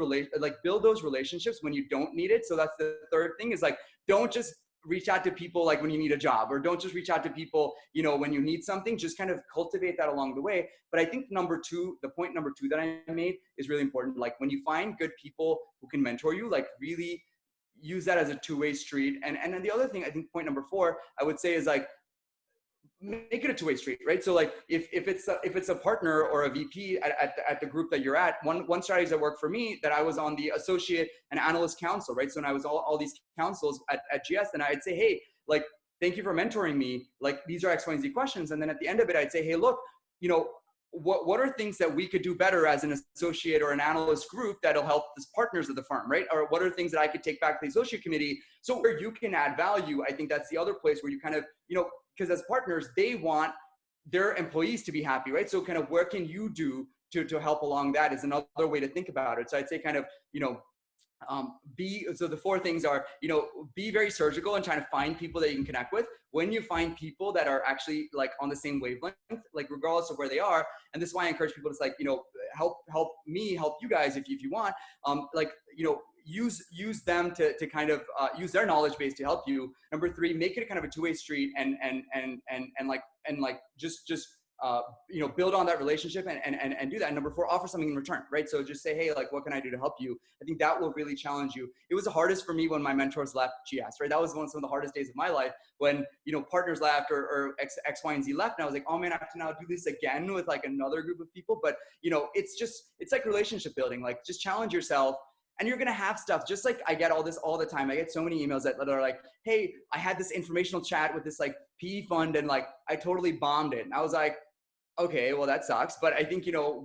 those relationships when you don't need it. So that's the third thing is like, don't just reach out to people like when you need a job, or don't just reach out to people, you know, when you need something. Just kind of cultivate that along the way. But I think the point number two that I made is really important. Like when you find good people who can mentor you, like really use that as a two-way street. And then the other thing, I think point number 4, I would say is like, make it a two-way street, right? So like if it's a partner or a VP at the group that you're at, one strategy that worked for me, that I was on the associate and analyst council, right? So when I was all these councils at GS, and I'd say, hey, like, thank you for mentoring me. Like these are X, Y, and Z questions. And then at the end of it, I'd say, hey, look, you know, what are things that we could do better as an associate or an analyst group that'll help the partners of the firm, right? Or what are things that I could take back to the associate committee? So where you can add value, I think that's the other place where you kind of, you know, because as partners, they want their employees to be happy, right? So kind of what can you do to help along that is another way to think about it. So I'd say kind of, you know, so the 4 things are, you know, be very surgical and trying to find people that you can connect with. When you find people that are actually like on the same wavelength, like regardless of where they are, and this is why I encourage people to like, you know, help me help you guys if you want, like, you know, use them to kind of use their knowledge base to help you. Number 3, make it kind of a two-way street and just you know, build on that relationship and do that. And number 4, offer something in return, right? So just say, hey, like, what can I do to help you? I think that will really challenge you. It was the hardest for me when my mentors left GS, right? That was some of the hardest days of my life when, you know, partners left or X, Y, and Z left. And I was like, oh man, I have to now do this again with like another group of people. But, you know, it's like relationship building, like just challenge yourself. And you're going to have stuff, just like I get all this all the time. I get so many emails that are like, hey, I had this informational chat with this like PE fund and like, I totally bombed it. And I was like, okay, well that sucks. But I think, you know,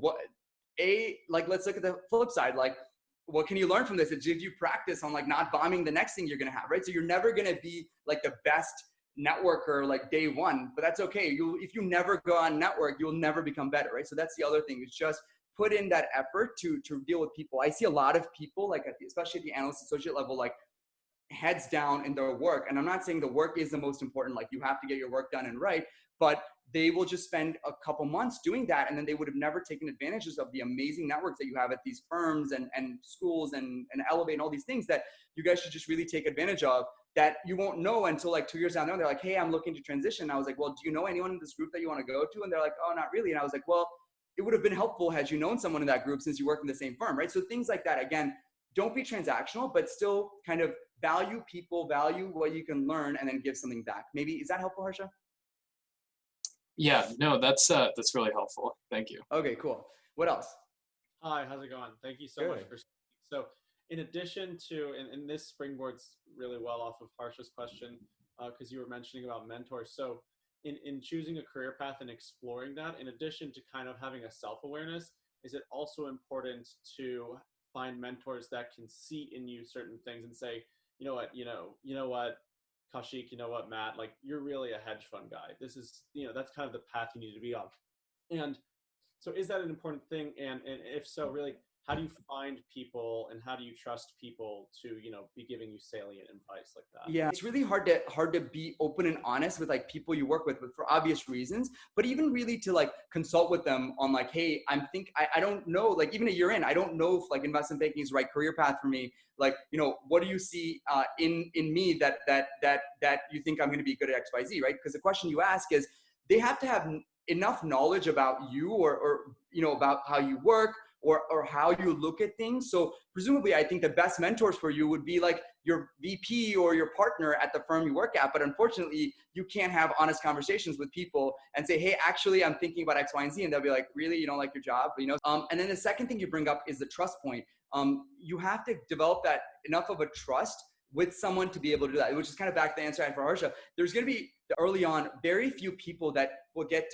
like, let's look at the flip side. Like, what can you learn from this? It gives you practice on like not bombing the next thing you're going to have, right? So you're never going to be like the best networker like day one, but that's okay. If you never go on network, you'll never become better, right? So that's the other thing, is just put in that effort to deal with people. I see a lot of people, like especially at the analyst associate level, like heads down in their work. And I'm not saying the work is the most important, like you have to get your work done and right, but they will just spend a couple months doing that. And then they would have never taken advantages of the amazing networks that you have at these firms and schools and Elevate and all these things that you guys should just really take advantage of, that you won't know until like 2 years down the road. They're like, hey, I'm looking to transition. And I was like, well, do you know anyone in this group that you want to go to? And they're like, oh, not really. And I was like, well, it would have been helpful had you known someone in that group since you work in the same firm, right? So things like that, again, don't be transactional, but still kind of value people, value what you can learn, and then give something back. Maybe, is that helpful, Harsha? Yeah, no, that's really helpful. Thank you. Okay, cool. What else? Hi, how's it going? Thank you so much for speaking. So in addition to, and this springboards really well off of Harsha's question, because you were mentioning about mentors. So in choosing a career path and exploring that, in addition to kind of having a self-awareness, is it also important to find mentors that can see in you certain things and say, you know what, Kaushik, you know what, Matt, like you're really a hedge fund guy. This is, you know, that's kind of the path you need to be on. And so is that an important thing? And if so, really, how do you find people and how do you trust people to, you know, be giving you salient advice like that? Yeah, it's really hard to be open and honest with like people you work with for obvious reasons, but even really to like consult with them on like, hey, I don't know, like even a year in, I don't know if like investment banking is the right career path for me. Like, you know, what do you see in me that you think I'm going to be good at X, Y, Z, right? Because the question you ask is, they have to have enough knowledge about you or you know, about how you work, or how you look at things. So presumably, I think the best mentors for you would be like your VP or your partner at the firm you work at. But unfortunately, you can't have honest conversations with people and say, hey, actually, I'm thinking about X, Y, and Z. And they'll be like, really? You don't like your job? You know? And then the second thing you bring up is the trust point. You have to develop that enough of a trust with someone to be able to do that, which is kind of back to the answer I had for Harsha. There's going to be early on very few people that will get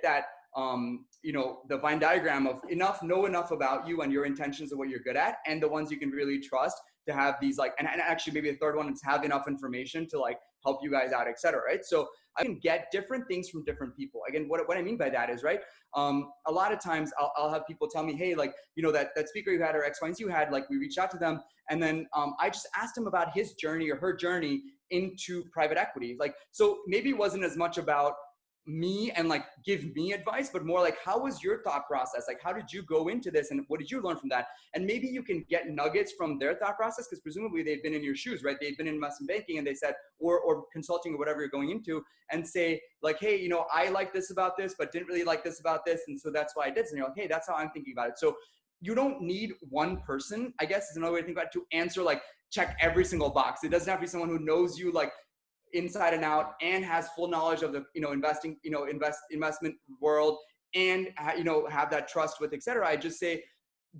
that, the Venn diagram of know enough about you and your intentions of what you're good at, and the ones you can really trust to have these and actually maybe a third one is have enough information to help you guys out, et cetera, right? So I can get different things from different people. Again, what I mean by that is, right, a lot of times I'll have people tell me, hey, that speaker you had or X, Y, and Z you had, we reached out to them, and then I just asked him about his journey or her journey into private equity. So maybe it wasn't as much about me and give me advice, but more how was your thought process? How did you go into this and what did you learn from that? And maybe you can get nuggets from their thought process, because presumably they've been in your shoes, right? They've been in investment banking, and they said, or consulting or whatever you're going into, and say hey, I like this about this, but didn't really like this about this. And so that's why I did. And you're hey, that's how I'm thinking about it. So you don't need one person, I guess is another way to think about it, to answer, check every single box. It doesn't have to be someone who knows you inside and out and has full knowledge of the investment world and have that trust with, et cetera. I just say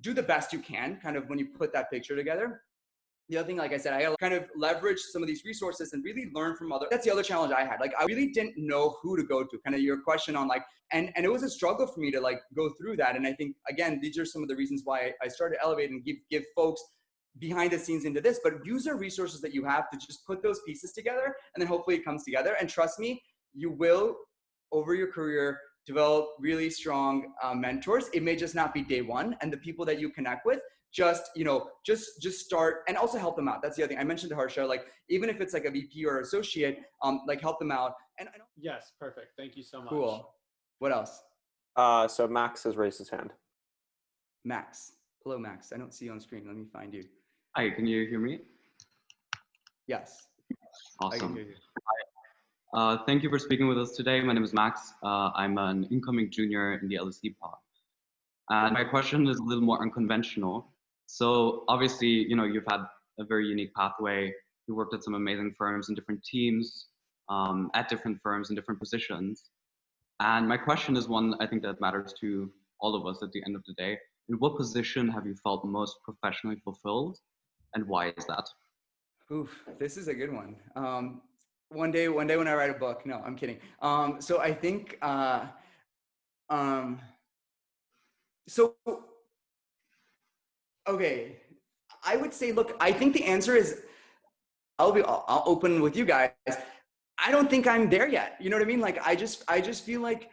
do the best you can kind of when you put that picture together. The other thing, like I said, I kind of leverage some of these resources and really learn from others. That's the other challenge I had. I really didn't know who to go to, kind of your question on and it was a struggle for me to go through that. And I think, again, these are some of the reasons why I started Elevate and give folks behind the scenes into this, but use the resources that you have to just put those pieces together, and then hopefully it comes together. And trust me, you will, over your career, develop really strong mentors. It may just not be day one, and the people that you connect with, just start and also help them out. That's the other thing I mentioned to Harsha, even if it's a VP or associate, help them out. And I know. Yes, perfect. Thank you so much. Cool. What else? So Max has raised his hand. Max. Hello, Max. I don't see you on screen. Let me find you. Hi, can you hear me? Yes. Awesome. I can hear you. Thank you for speaking with us today. My name is Max. I'm an incoming junior in the LSE pod. And my question is a little more unconventional. So obviously, you've had a very unique pathway. You worked at some amazing firms in different teams, at different firms in different positions. And my question is one I think that matters to all of us at the end of the day. In what position have you felt most professionally fulfilled, and why is that? Oof, this is a good one. One day when I write a book. No, I'm kidding. So I think, okay, I would say, look, I think the answer is, I'll open with you guys. I don't think I'm there yet. You know what I mean? I just feel like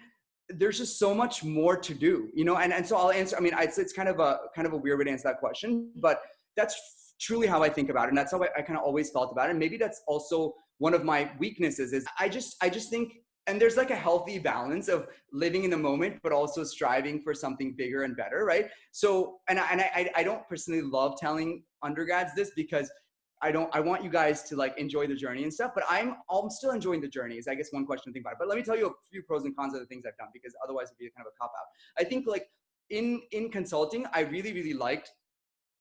there's just so much more to do, and so I'll answer. I mean, it's kind of a weird way to answer that question, but that's truly how I think about it. And that's how I kind of always felt about it. And maybe that's also one of my weaknesses is I just think, and there's a healthy balance of living in the moment, but also striving for something bigger and better. Right. So, and I don't personally love telling undergrads this, because I want you guys to enjoy the journey and stuff, but I'm still enjoying the journey is I guess one question to think about. But let me tell you a few pros and cons of the things I've done, because otherwise it'd be kind of a cop out. I think in consulting,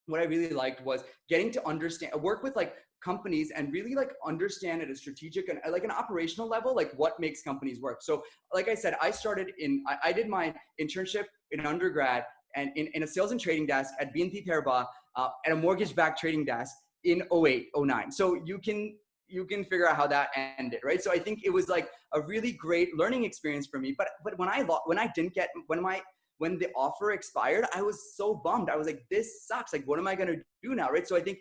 what I really liked was getting to work with companies and really understand at a strategic and an operational level, what makes companies work. So like I said, I did my internship in undergrad and in a sales and trading desk at BNP Paribas at a mortgage-backed trading desk in 08, 09. So you can figure out how that ended, right? So I think it was a really great learning experience for me. But when the offer expired, I was so bummed. I was like, this sucks. What am I going to do now? Right. So I think,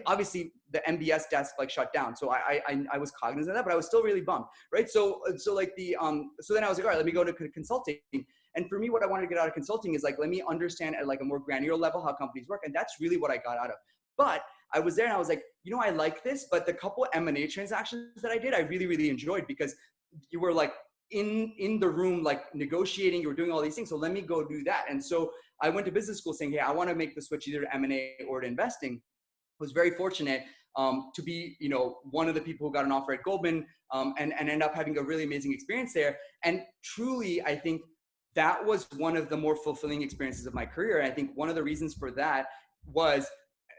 obviously the MBS desk shut down. So I was cognizant of that, but I was still really bummed. Right. So then I was like, all right, let me go to consulting. And for me, what I wanted to get out of consulting is let me understand at a more granular level how companies work. And that's really what I got out of. But I was there and I was like, I like this, but the couple M&A transactions that I did, I really, really enjoyed, because you were in the room, negotiating, you were doing all these things. So let me go do that. And so I went to business school saying, hey, I want to make the switch either to M&A or to investing. I was very fortunate to be, one of the people who got an offer at Goldman and end up having a really amazing experience there. And truly, I think that was one of the more fulfilling experiences of my career. And I think one of the reasons for that was,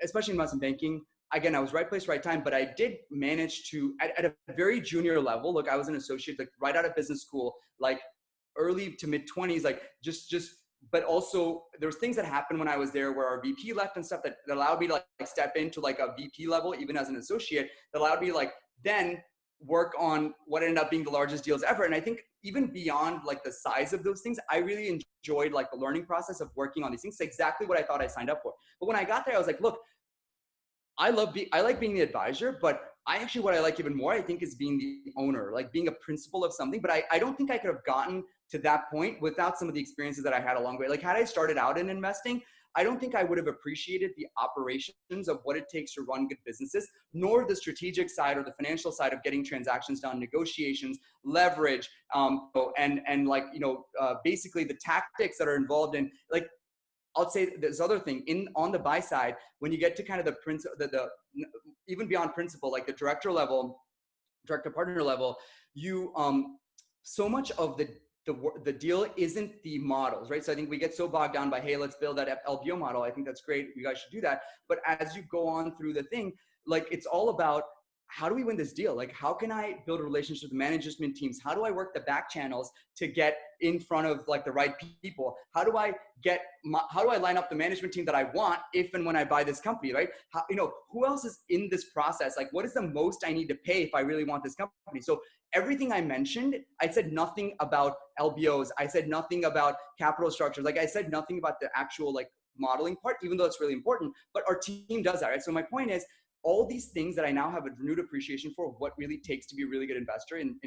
especially in investment banking, again, I was right place, right time, but I did manage to, at a very junior level, look, I was an associate, right out of business school, early to mid 20s, just but also there's things that happened when I was there where our VP left and stuff that allowed me to like step into like a VP level, even as an associate, that allowed me to like then work on what ended up being the largest deals ever. And I think even beyond like the size of those things, I really enjoyed like the learning process of working on these things. It's exactly what I thought I signed up for. But when I got there, I was like, look, I like being the advisor, but what I like even more, I think, is being the owner, like being a principal of something. But I don't think I could have gotten to that point without some of the experiences that I had along the way. Like had I started out in investing, I don't think I would have appreciated the operations of what it takes to run good businesses, nor the strategic side or the financial side of getting transactions done, negotiations, leverage, and like, basically the tactics that are involved in, like, I'll say this other thing on the buy side, when you get to kind of the even beyond principal, like the director partner level, you so much of the deal isn't the models, right? So I think we get so bogged down by, hey, let's build that LBO model. I think that's great. You guys should do that. But as you go on through the thing, like it's all about, how do we win this deal? Like, how can I build a relationship with management teams? How do I work the back channels to get in front of like the right people? How do I line up the management team that I want if and when I buy this company, right? Who else is in this process? Like, what is the most I need to pay if I really want this company? So everything I mentioned, I said nothing about LBOs. I said nothing about capital structures. Like I said nothing about the actual like modeling part, even though it's really important, but our team does that, right? So my point is, all these things that I now have a renewed appreciation for what really takes to be a really good investor in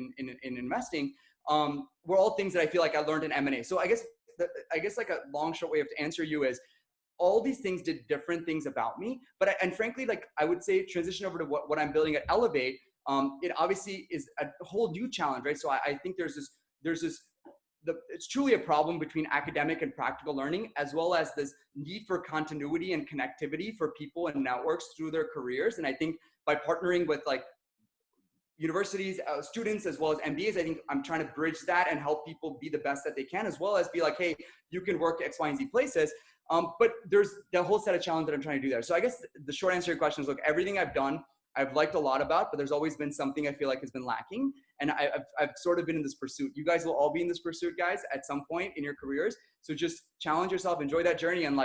investing, were all things that I feel like I learned in M&A. So I guess like a long, short way of to answer you is, all these things did different things about me. And frankly, like I would say transition over to what I'm building at Elevate, it obviously is a whole new challenge, right? So I think it's truly a problem between academic and practical learning, as well as this need for continuity and connectivity for people and networks through their careers. And I think by partnering with like universities, students, as well as MBAs, I think I'm trying to bridge that and help people be the best that they can, as well as be like, hey, you can work X, Y, and Z places. But there's the whole set of challenges that I'm trying to do there. So I guess the short answer to your question is, look, everything I've done, I've liked a lot about, but there's always been something I feel like has been lacking. And I've sort of been in this pursuit. You guys will all be in this pursuit, guys, at some point in your careers. So just challenge yourself, enjoy that journey. And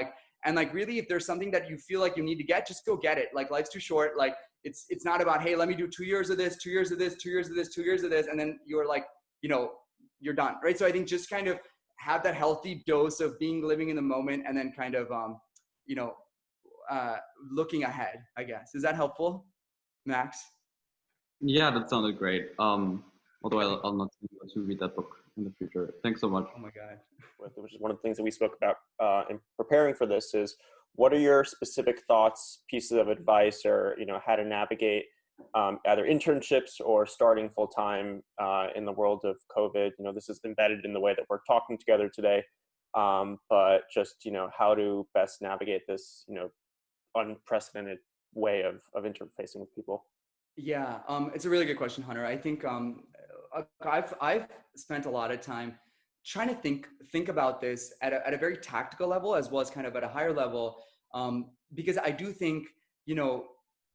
really, if there's something that you feel like you need to get, just go get it. Like life's too short. Like it's not about, hey, let me do 2 years of this, 2 years of this, 2 years of this, 2 years of this. And then you're like, you're done, right? So I think just kind of have that healthy dose of living in the moment, and then kind of, looking ahead, I guess. Is that helpful, Max? Yeah, that sounded great. Although I'll not to read that book in the future. Thanks so much. Oh my God. Which is one of the things that we spoke about in preparing for this is, what are your specific thoughts, pieces of advice, or how to navigate either internships or starting full time in the world of COVID? This is embedded in the way that we're talking together today, but just how to best navigate this unprecedented way of interfacing with people. Yeah, it's a really good question, Hunter. I think I've spent a lot of time trying to think about this at a very tactical level, as well as kind of at a higher level, because I do think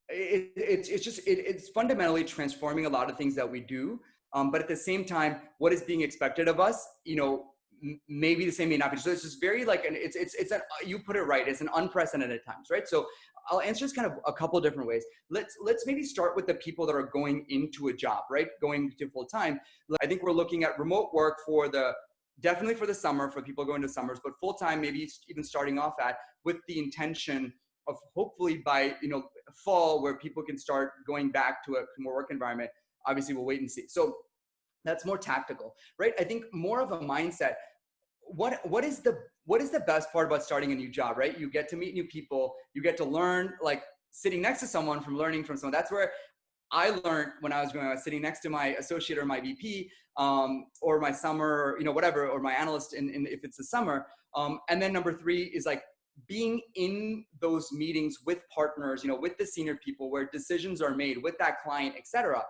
it's fundamentally transforming a lot of things that we do, but at the same time, what is being expected of us, maybe the same, may not be. So it's just very you put it right. It's an unprecedented times, right? So I'll answer this kind of a couple different ways. Let's maybe start with the people that are going into a job, right? Going to full time. I think we're looking at remote work definitely for the summer, for people going to summers, but full time, maybe even starting off with the intention of hopefully by fall, where people can start going back to a more work environment. Obviously, we'll wait and see. So that's more tactical, right? I think more of a mindset. What is the best part about starting a new job, right? You get to meet new people. You get to learn, like sitting next to someone from learning from someone. That's where I learned when I was sitting next to my associate or my VP, or my summer, whatever, or my analyst if it's the summer. And then number 3 is like being in those meetings with partners, with the senior people where decisions are made with that client, et cetera.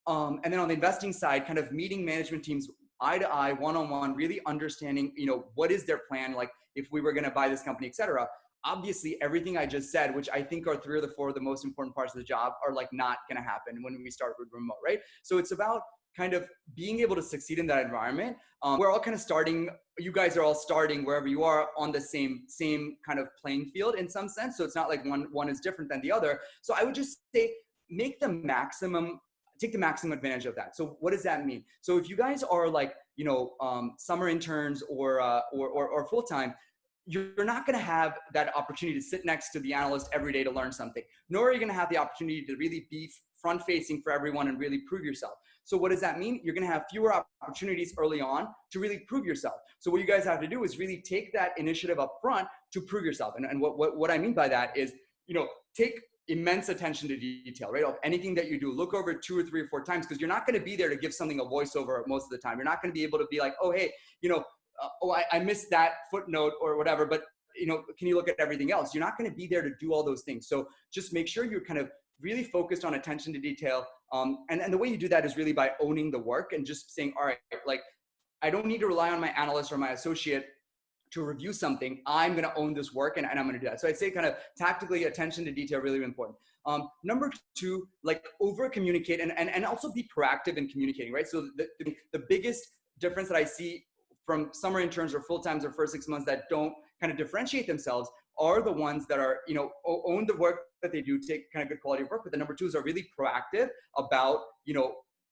And then on the investing side, kind of meeting management teams eye to eye, one-on-one, really understanding, what is their plan? Like if we were going to buy this company, et cetera. Obviously, everything I just said, which I think are 3 or 4 of the most important parts of the job, are like not going to happen when we start with remote, right? So it's about kind of being able to succeed in that environment, we're all kind of starting, you guys are all starting wherever you are on the same kind of playing field in some sense. So it's not like one is different than the other. So I would just say, take the maximum advantage of that. So what does that mean? So if you guys are like, summer interns or full-time, you're not going to have that opportunity to sit next to the analyst every day to learn something, nor are you going to have the opportunity to really be front-facing for everyone and really prove yourself. So what does that mean? You're going to have fewer opportunities early on to really prove yourself. So what you guys have to do is really take that initiative up front to prove yourself. And what I mean by that is, take immense attention to detail, right? Of anything that you do, look over it 2 or 3 or 4 times, because you're not going to be there to give something a voiceover most of the time. You're not going to be able to be like, oh, hey, I missed that footnote or whatever, but can you look at everything else? You're not going to be there to do all those things. So just make sure you're kind of really focused on attention to detail. And the way you do that is really by owning the work and just saying, all right, like, I don't need to rely on my analyst or my associate to review something. I'm going to own this work and I'm going to do that. So I'd say kind of tactically attention to detail, really important. Number 2, like over communicate and also be proactive in communicating, right? So the biggest difference that I see from summer interns or full-times or first 6 months that don't kind of differentiate themselves are the ones that are, own the work that they do, take kind of good quality of work. But the number 2 is are really proactive about,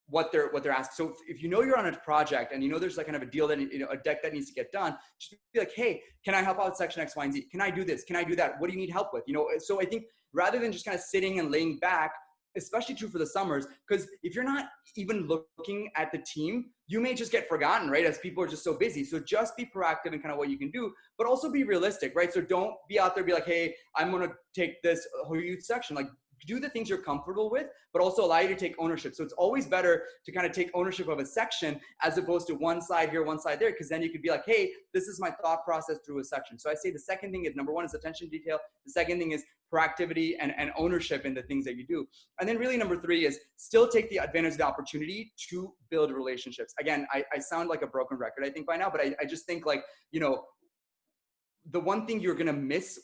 what they're asking. So if you're on a project and there's like kind of a deal that, a deck that needs to get done, just be like, hey, can I help out with section X, Y, and Z? Can I do this? Can I do that? What do you need help with? So I think rather than just kind of sitting and laying back, especially true for the summers, because if you're not even looking at the team, you may just get forgotten, right? As people are just so busy. So just be proactive in kind of what you can do, but also be realistic, right? So don't be out there, be like, hey, I'm going to take this whole youth section. Like, do the things you're comfortable with, but also allow you to take ownership. So it's always better to kind of take ownership of a section as opposed to one side here, one side there, because then you could be like, hey, this is my thought process through a section. So I say the second thing is, number 1 is attention to detail. The second thing is proactivity and ownership in the things that you do. And then really number 3 is still take the advantage of the opportunity to build relationships. Again, I sound like a broken record, I think by now, but I just think like, the one thing you're going to miss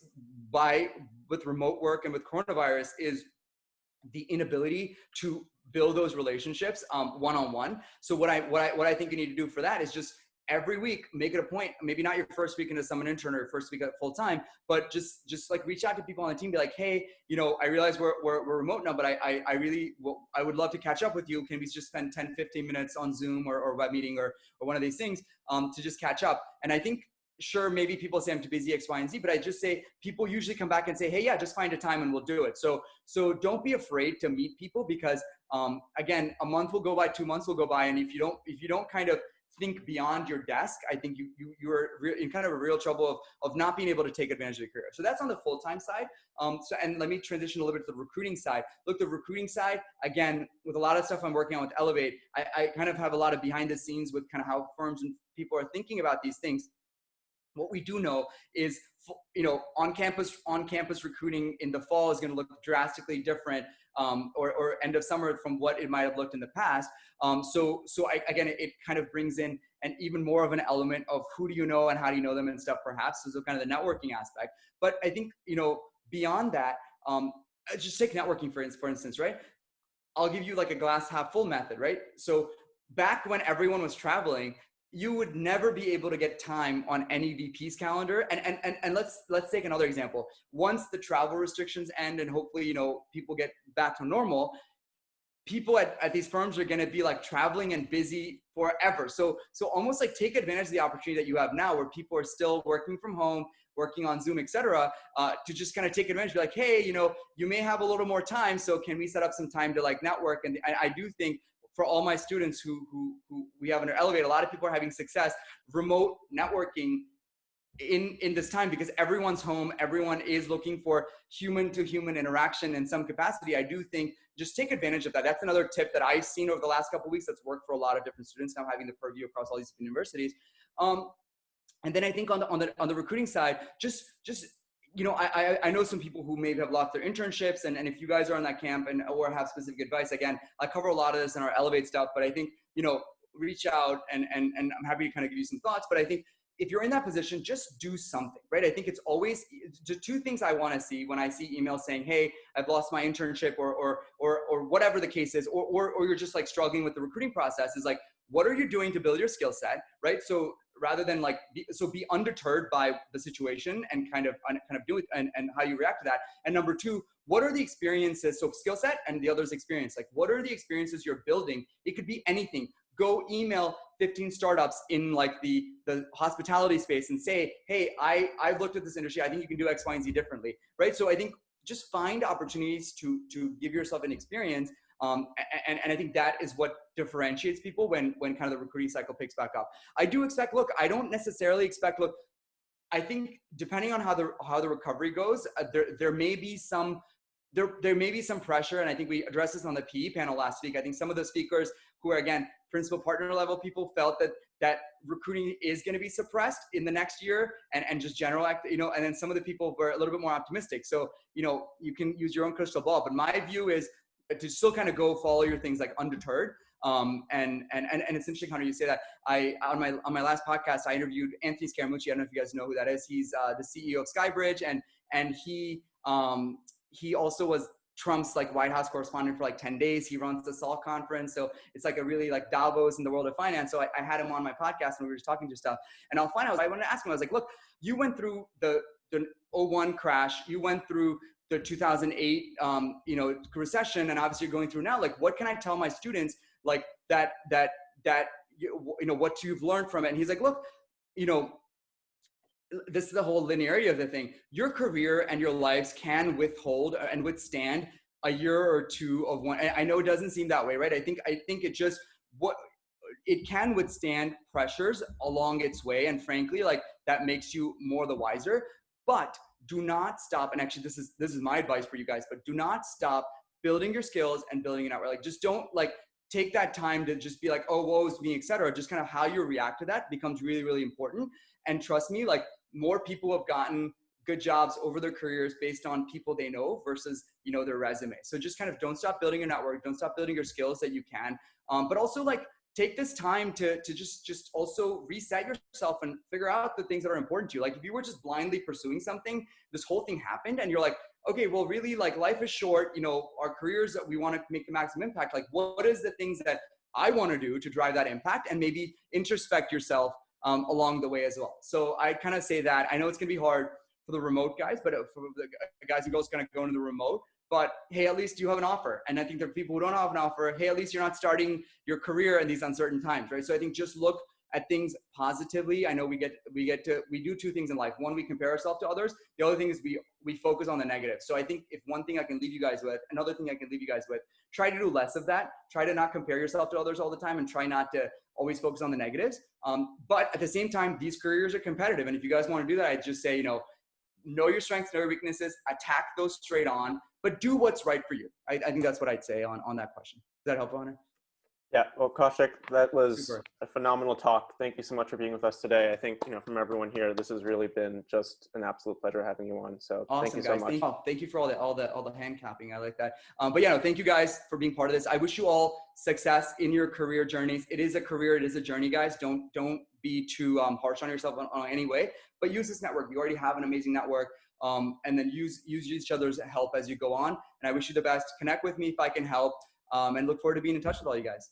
with remote work and with coronavirus is the inability to build those relationships one-on-one. So what I think you need to do for that is just every week make it a point, maybe not your first week into summer intern or your first week at full time, but just like reach out to people on the team, be like, hey, I realize we're remote now, but I would love to catch up with you. Can we just spend 10, 15 minutes on Zoom or web meeting or one of these things to just catch up? And I think, sure, maybe people say I'm too busy, X, Y, and Z, but I just say people usually come back and say, hey, yeah, just find a time and we'll do it. So don't be afraid to meet people because, again, a month will go by, 2 months will go by. And if you don't kind of think beyond your desk, I think you're in kind of a real trouble of not being able to take advantage of your career. So that's on the full-time side. And let me transition a little bit to the recruiting side. Look, the recruiting side, again, with a lot of stuff I'm working on with Elevate, I kind of have a lot of behind the scenes with kind of how firms and people are thinking about these things. What we do know is, on-campus recruiting in the fall is going to look drastically different, or end of summer from what it might have looked in the past. Again, it kind of brings in an even more of an element of who do you know and how do you know them and stuff, perhaps. So kind of the networking aspect. But I think, beyond that, just take networking for instance, right? I'll give you like a glass half full method, right? So back when everyone was traveling, you would never be able to get time on any VP's calendar. And let's take another example. Once the travel restrictions end and hopefully, people get back to normal, people at these firms are going to be like traveling and busy forever. So almost like take advantage of the opportunity that you have now where people are still working from home, working on Zoom, et cetera, to just kind of take advantage, be like, hey, you may have a little more time. So can we set up some time to like network? And I do think, for all my students who we have under Elevate, a lot of people are having success remote networking in this time because everyone's home. Everyone is looking for human to human interaction in some capacity. I do think just take advantage of that. That's another tip that I've seen over the last couple of weeks that's worked for a lot of different students now, having the purview across all these universities. And then I think on the recruiting side, just I know some people who maybe have lost their internships, and if you guys are on that camp or have specific advice, again, I cover a lot of this in our Elevate stuff, but I think, reach out and I'm happy to kind of give you some thoughts. But I think if you're in that position, just do something, right? I think it's always the two things I want to see when I see emails saying, hey, I've lost my internship or whatever the case is, or you're just like struggling with the recruiting process is like, what are you doing to build your skill set, right? So rather than like, be undeterred by the situation and kind of do it and how you react to that. And number two, what are the experiences? So skill set and the other's experience. Like, what are the experiences you're building? It could be anything. Go email 15 startups in like the hospitality space and say, hey, I've looked at this industry. I think you can do X, Y, and Z differently, right? So I think just find opportunities to give yourself an experience. And I think that is what differentiates people when kind of the recruiting cycle picks back up. I do expect, look, I don't necessarily expect, look, I think depending on how the recovery goes, there may be some pressure. And I think we addressed this on the PE panel last week. I think some of the speakers who are, again, principal partner level people felt that recruiting is going to be suppressed in the next year and just general act, and then some of the people were a little bit more optimistic. So, you can use your own crystal ball, but my view is to still kind of go follow your things like undeterred. And it's interesting, Hunter, you say that. On my last podcast, I interviewed Anthony Scaramucci. I don't know if you guys know who that is. He's the CEO of Skybridge, and he also was Trump's like White House correspondent for like 10 days. He runs the SAL conference. So it's like a really like Davos in the world of finance. So I had him on my podcast and we were just talking to stuff. And I wanted to ask him, I was like, look, you went through the 01 crash. You went through the 2008, recession. And obviously you're going through now, like, what can I tell my students like that, what you've learned from it? And he's like, look, this is the whole linearity of the thing. Your career and your lives can withhold and withstand a year or two of one. I know it doesn't seem that way, right? I think it can withstand pressures along its way. And frankly, like that makes you more the wiser, but do not stop. And actually this is my advice for you guys, but do not stop building your skills and building it out. Like, just don't like take that time to just be like, oh, woe is me, et cetera. Just kind of how you react to that becomes really, really important. And trust me, like, more people have gotten good jobs over their careers based on people they know versus, their resume. So just kind of don't stop building your network. Don't stop building your skills that you can. But also like take this time to just also reset yourself and figure out the things that are important to you. Like if you were just blindly pursuing something, this whole thing happened and you're like, okay, well, really, like life is short. Our careers, we want to make the maximum impact. Like what is the things that I want to do to drive that impact, and maybe introspect yourself along the way as well. So I kind of say that. I know it's going to be hard for the remote guys, but for the guys and girls kind of go into the remote, but hey, at least you have an offer. And I think there are people who don't have an offer. Hey, at least you're not starting your career in these uncertain times, right? So I think just look at things positively. I know we do two things in life. One, we compare ourselves to others. The other thing is we focus on the negative. So I think if one thing I can leave you guys with, another thing I can leave you guys with, try to do less of that. Try to not compare yourself to others all the time, and try not to always focus on the negatives. But at the same time, these careers are competitive. And if you guys want to do that, I'd just say, know your strengths, know your weaknesses, attack those straight on, but do what's right for you. I think that's what I'd say on that question. Does that help, Hunter? Yeah, well, Kaushik, that was a phenomenal talk. Thank you so much for being with us today. I think, from everyone here, this has really been just an absolute pleasure having you on. So awesome, thank you guys. so much. Thank you for all the hand clapping. I like that. But yeah, no, thank you guys for being part of this. I wish you all success in your career journeys. It is a career. It is a journey, guys. Don't be too harsh on yourself on any way, but use this network. You already have an amazing network. And then use each other's help as you go on. And I wish you the best. Connect with me if I can help. And look forward to being in touch with all you guys.